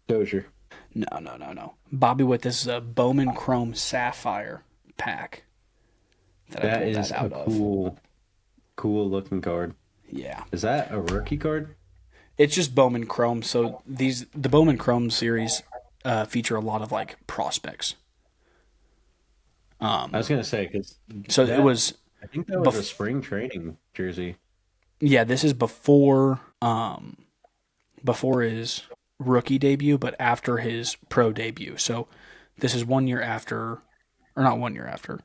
Dozier. No. Bobby with this Bowman Chrome Sapphire pack. That is a cool looking card. Yeah. Is that a rookie card? It's just Bowman Chrome. So the Bowman Chrome series feature a lot of like prospects. I was gonna say because it was. I think that was a spring training jersey. Yeah, this is before his rookie debut, but after his pro debut. So this is 1 year after, or not 1 year after.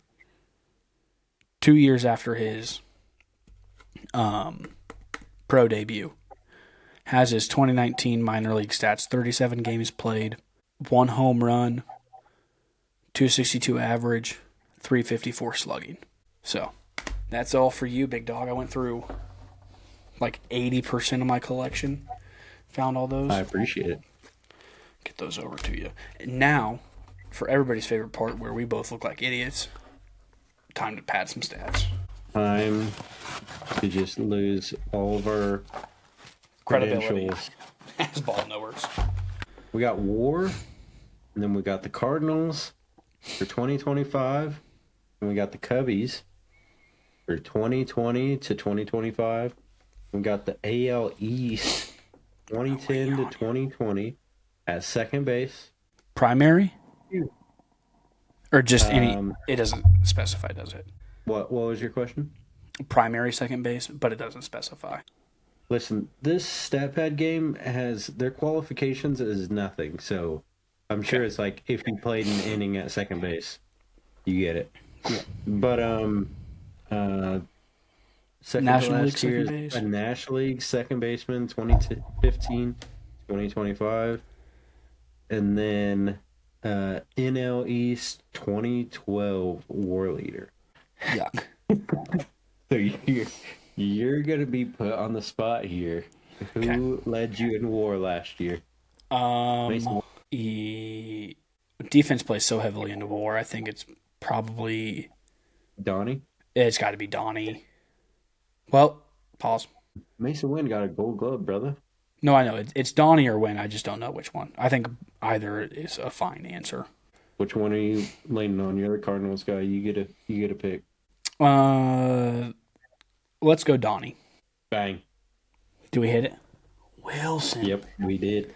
2 years after his pro debut. Has his 2019 minor league stats: 37 games played, 1 home run, 262 average, 354 slugging. So that's all for you, big dog. I went through like 80% of my collection. Found all those. I appreciate it. Get those over to you. And now, for everybody's favorite part where we both look like idiots, time to pad some stats. Time to just lose all of our credibility as ball knowers. We got WAR, and then we got the Cardinals for 2025, and we got the Cubbies for 2020 to 2025. We got the AL East 2010 to 2020 at second base. Primary? Or just any... It doesn't specify, does it? What was your question? Primary second base, but it doesn't specify. Listen, this Statpadgame has... Their qualifications is nothing, so I'm sure it's like if you played an inning at second base, you get it. Yeah. But, second National to League last year second base. A National League second baseman, 2015, 2025. And then NL East 2012 WAR leader. Yuck. So you're going to be put on the spot here. Who led you in WAR last year? Defense plays so heavily into WAR. I think it's probably... Donnie? It's got to be Donnie. Well, pause. Mason Wynn got a gold glove, brother. No, I know. It's Donnie or Wynn. I just don't know which one. I think either is a fine answer. Which one are you leaning on? You're the Cardinals guy. You get a pick. Let's go Donnie. Bang. Do we hit it? Wilson. Yep, we did.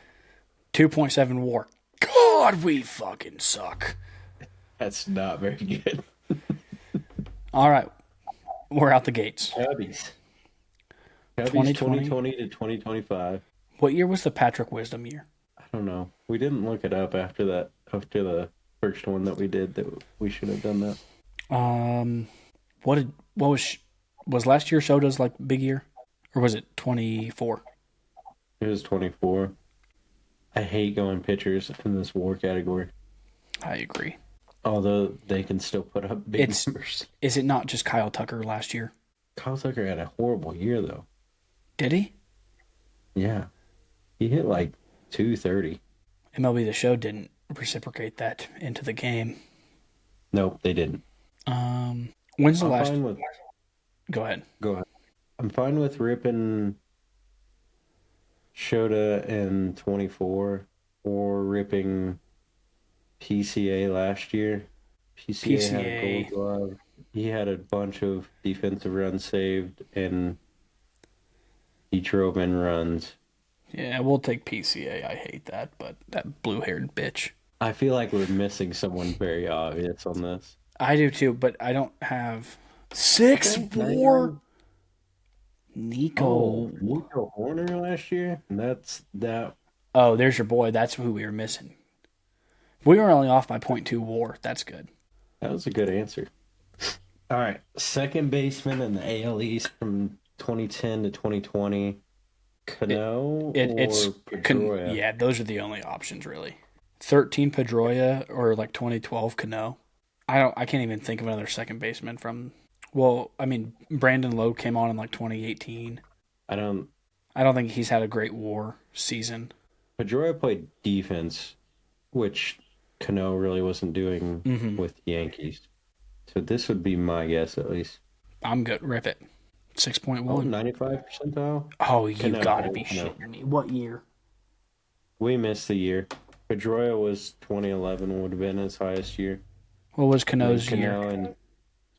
2.7 WAR. God, we fucking suck. That's not very good. All right. We're out the gates. Cubbies Cubbies 2020 to 2025. What year was the Patrick Wisdom year? I don't know. We didn't look it up after the first one that we did. That we should have done that. What was last year Soda's like big year, or was it 24? It was 24. I hate going pitchers in this WAR category. I agree. Although they can still put up big numbers. Is it not just Kyle Tucker last year? Kyle Tucker had a horrible year though. Did he? Yeah, he hit like 230. MLB The Show didn't reciprocate that into the game. Nope, they didn't. When's the last? Go ahead. I'm fine with ripping Shota in 24 or ripping PCA last year. PCA had a gold glove. He had a bunch of defensive runs saved and he drove in runs. Yeah, we'll take PCA. I hate that, but that blue-haired bitch. I feel like we're missing someone very obvious on this. I do too, but I don't have 6'4". Nico Horner last year. That's that. Oh, there's your boy. That's who we were missing. We were only off by 0.2 WAR. That's good. That was a good answer. All right, second baseman in the AL East from 2010 to 2020. Cano it's or Pedroia? Yeah, those are the only options really. 13 Pedroia or like 2012 Cano. I can't even think of another second baseman from. Well, I mean, Brandon Lowe came on in like 2018. I don't think he's had a great WAR season. Pedroia played defense, which Cano really wasn't doing with the Yankees. So this would be my guess, at least. I'm good. Rip it. 6.1. Oh, 95 percentile? Oh, you gotta be shitting me. What year? We missed the year. Pedroia was 2011 would have been his highest year. What was Cano's year? Cano in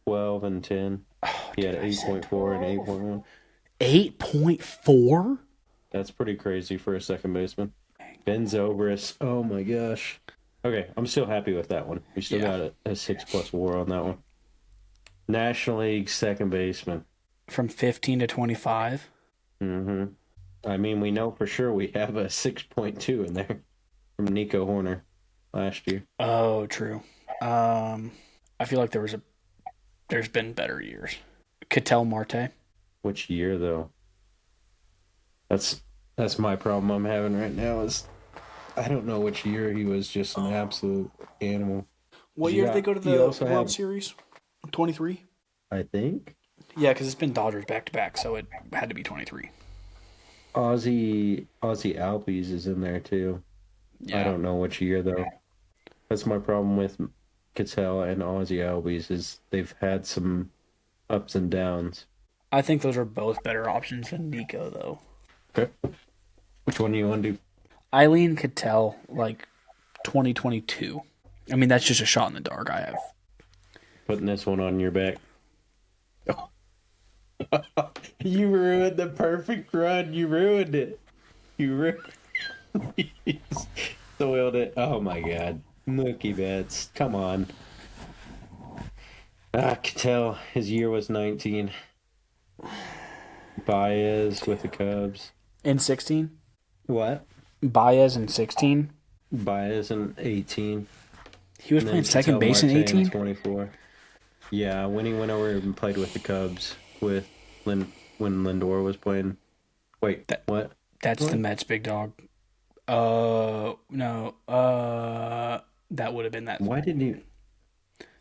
12 and 10. He had 8.4 and 8.1. 8.4? That's pretty crazy for a second baseman. Ben Zobrist. Oh my gosh. Okay, I'm still happy with that one. We still got a 6+ WAR on that one. National League second baseman. From 15 to 25? Mm-hmm. I mean, we know for sure we have a 6.2 in there from Nico Horner last year. Oh, true. I feel like there's been better years. Ketel Marte. Which year though? That's my problem I'm having right now is I don't know which year he was just an absolute animal. What year did they go to the World Series? 23? I think. Yeah, because it's been Dodgers back-to-back, so it had to be 23. Ozzy Albies is in there too. Yeah. I don't know which year though. That's my problem with Ketel and Ozzy Albies is they've had some ups and downs. I think those are both better options than Nico though. Okay. Which one do you want to do? Eileen Ketel, like 2022. I mean, that's just a shot in the dark. I have. Putting this one on your back. You ruined the perfect run. You ruined it. You soiled it. Oh my god. Mookie Betts. Come on. Ketel, his year was 19. Baez with the Cubs. In 16? What? Baez in 16? Baez in 18. He was playing second base in 18? 24. Yeah, when he went over and played with the Cubs with when Lindor was playing. Wait, what? That's the Mets, big dog. No. That would have been that. Why didn't you?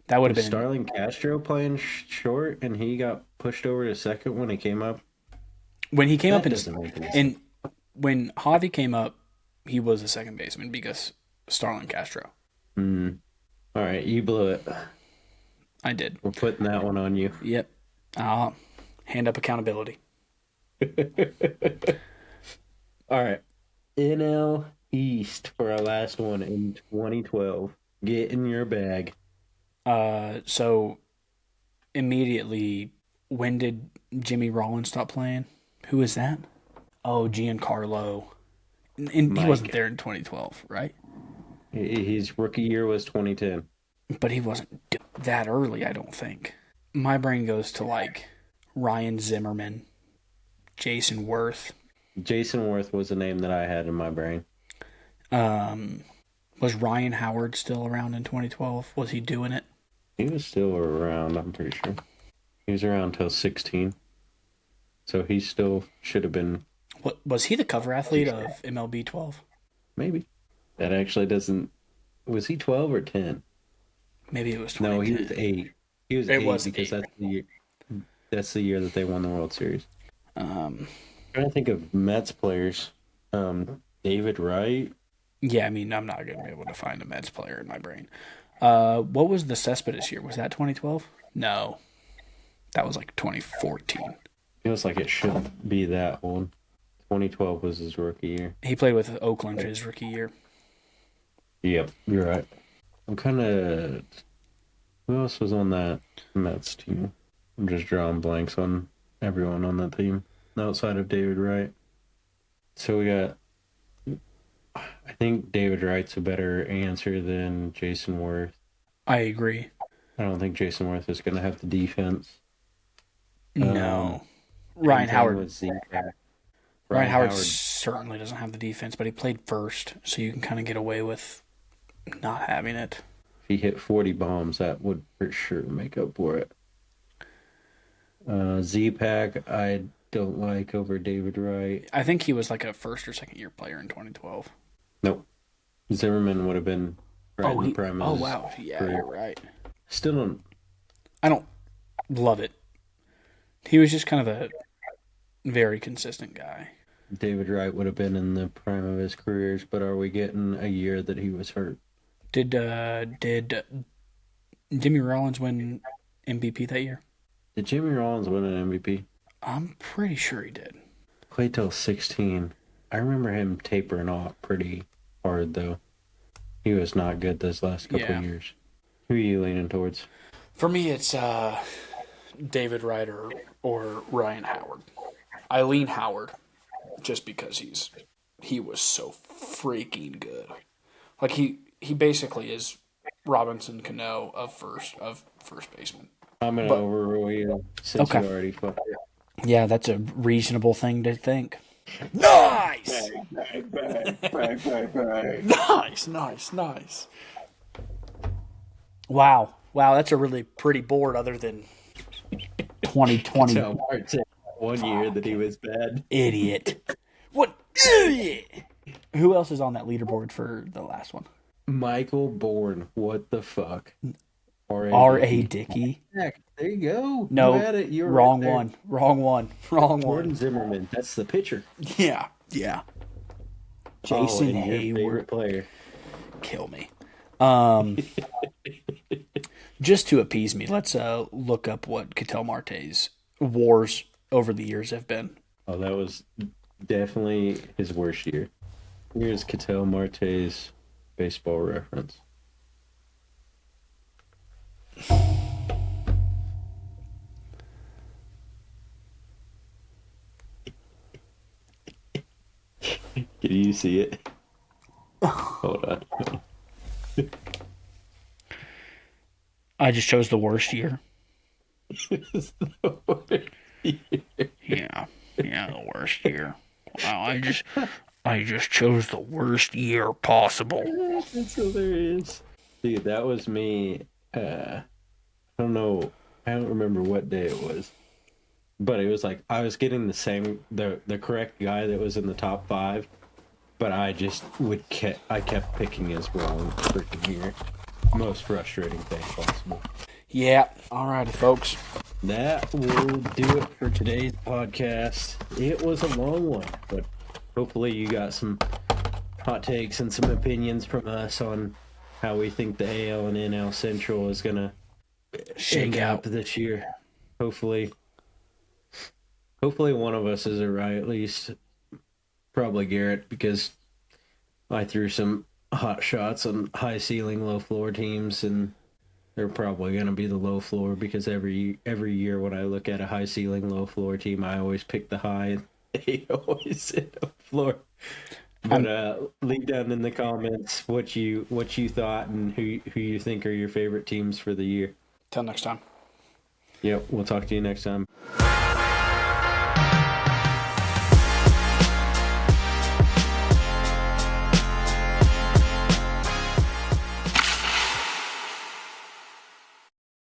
That would have been Starling Castro playing short, and he got pushed over to second when he came up. When he came up and when Javi came up, he was a second baseman because Starling Castro. All right, you blew it. I did. We're putting that one on you. Yep. Hand up accountability. All right. NL East for our last one in 2012. Get in your bag. So immediately, when did Jimmy Rollins stop playing? Who is that? Oh, Giancarlo. And he wasn't there in 2012, right? His rookie year was 2010. But he wasn't that early, I don't think. My brain goes to like Ryan Zimmerman, Jason Worth. Jason Worth was a name that I had in my brain. Was Ryan Howard still around in 2012? Was he doing it? He was still around, I'm pretty sure. He was around till 16. So he still should have been. What, was he the cover athlete of MLB 12? Maybe. That actually doesn't. Was he 12 or 10? Maybe it was 2010. No, he was 8. He was 8 because that's the year that they won the World Series. I'm trying to think of Mets players. David Wright. Yeah, I mean, I'm not going to be able to find a Mets player in my brain. What was the Cespedes year? Was that 2012? No. That was like 2014. Feels like it shouldn't be that one. 2012 was his rookie year. He played with Oakland his rookie year. Yep, you're right. I'm kind of... Who else was on that Mets team? I'm just drawing blanks on everyone on that team outside of David Wright. So we got... I think David Wright's a better answer than Jason Worth. I agree. I don't think Jason Worth is going to have the defense. No. Ryan Howard. Ryan Howard Howard certainly doesn't have the defense, but he played first, so you can kind of get away with not having it. If he hit 40 bombs, that would for sure make up for it. Z-Pack, I don't like over David Wright. I think he was like a first or second year player in 2012. Nope. Zimmerman would have been right in the prime of his wow. Yeah, career. you're right. Still don't. I don't love it. He was just kind of a very consistent guy. David Wright would have been in the prime of his careers, but are we getting a year that he was hurt? Did Jimmy Rollins win MVP that year? Did Jimmy Rollins win an MVP? I'm pretty sure he did. Played till 16. I remember him tapering off pretty hard, though. He was not good those last couple of years. Who are you leaning towards? For me, it's David Wright or Ryan Howard. I lean Howard just because he was so freaking good. Like he basically is Robinson Cano of first baseman. I'm gonna overrule you since you already fucked it. Yeah, that's a reasonable thing to think. Nice! Bang, bang, bang, bang, bang. Nice. Wow, that's a really pretty board other than 2020. Tell Martin 1 year that he was bad. Idiot. What idiot? Who else is on that leaderboard for the last one? Michael Bourne. What the fuck? R.A. Dickey. There you go. No, you had it. You were wrong right there. one. Wrong one. Gordon Zimmerman. That's the pitcher. Yeah. Jason and your Hayward. favorite player. Kill me. Just to appease me, let's look up what Ketel Marte's wars over the years have been. Oh, that was definitely his worst year. Here's Ketel Marte's baseball reference. Can you see it? Hold on. I just chose the worst year. Yeah, the worst year. Wow, I just chose the worst year possible. That's hilarious. Dude, that was me. I don't know. I don't remember what day it was. But it was like I was getting the correct guy that was in the top 5, but I just kept picking his wrong freaking year. Most frustrating thing possible. Yeah. Alrighty, folks. That will do it for today's podcast. It was a long one, but hopefully you got some hot takes and some opinions from us on how we think the AL and NL Central is gonna shake out this year. Hopefully one of us is right, at least probably Garrett, because I threw some hot shots on high ceiling, low floor teams, and they're probably going to be the low floor because every year when I look at a high ceiling, low floor team, I always pick the high and they always hit the floor. But leave down in the comments what you thought and who you think are your favorite teams for the year. Till next time. Yep, we'll talk to you next time.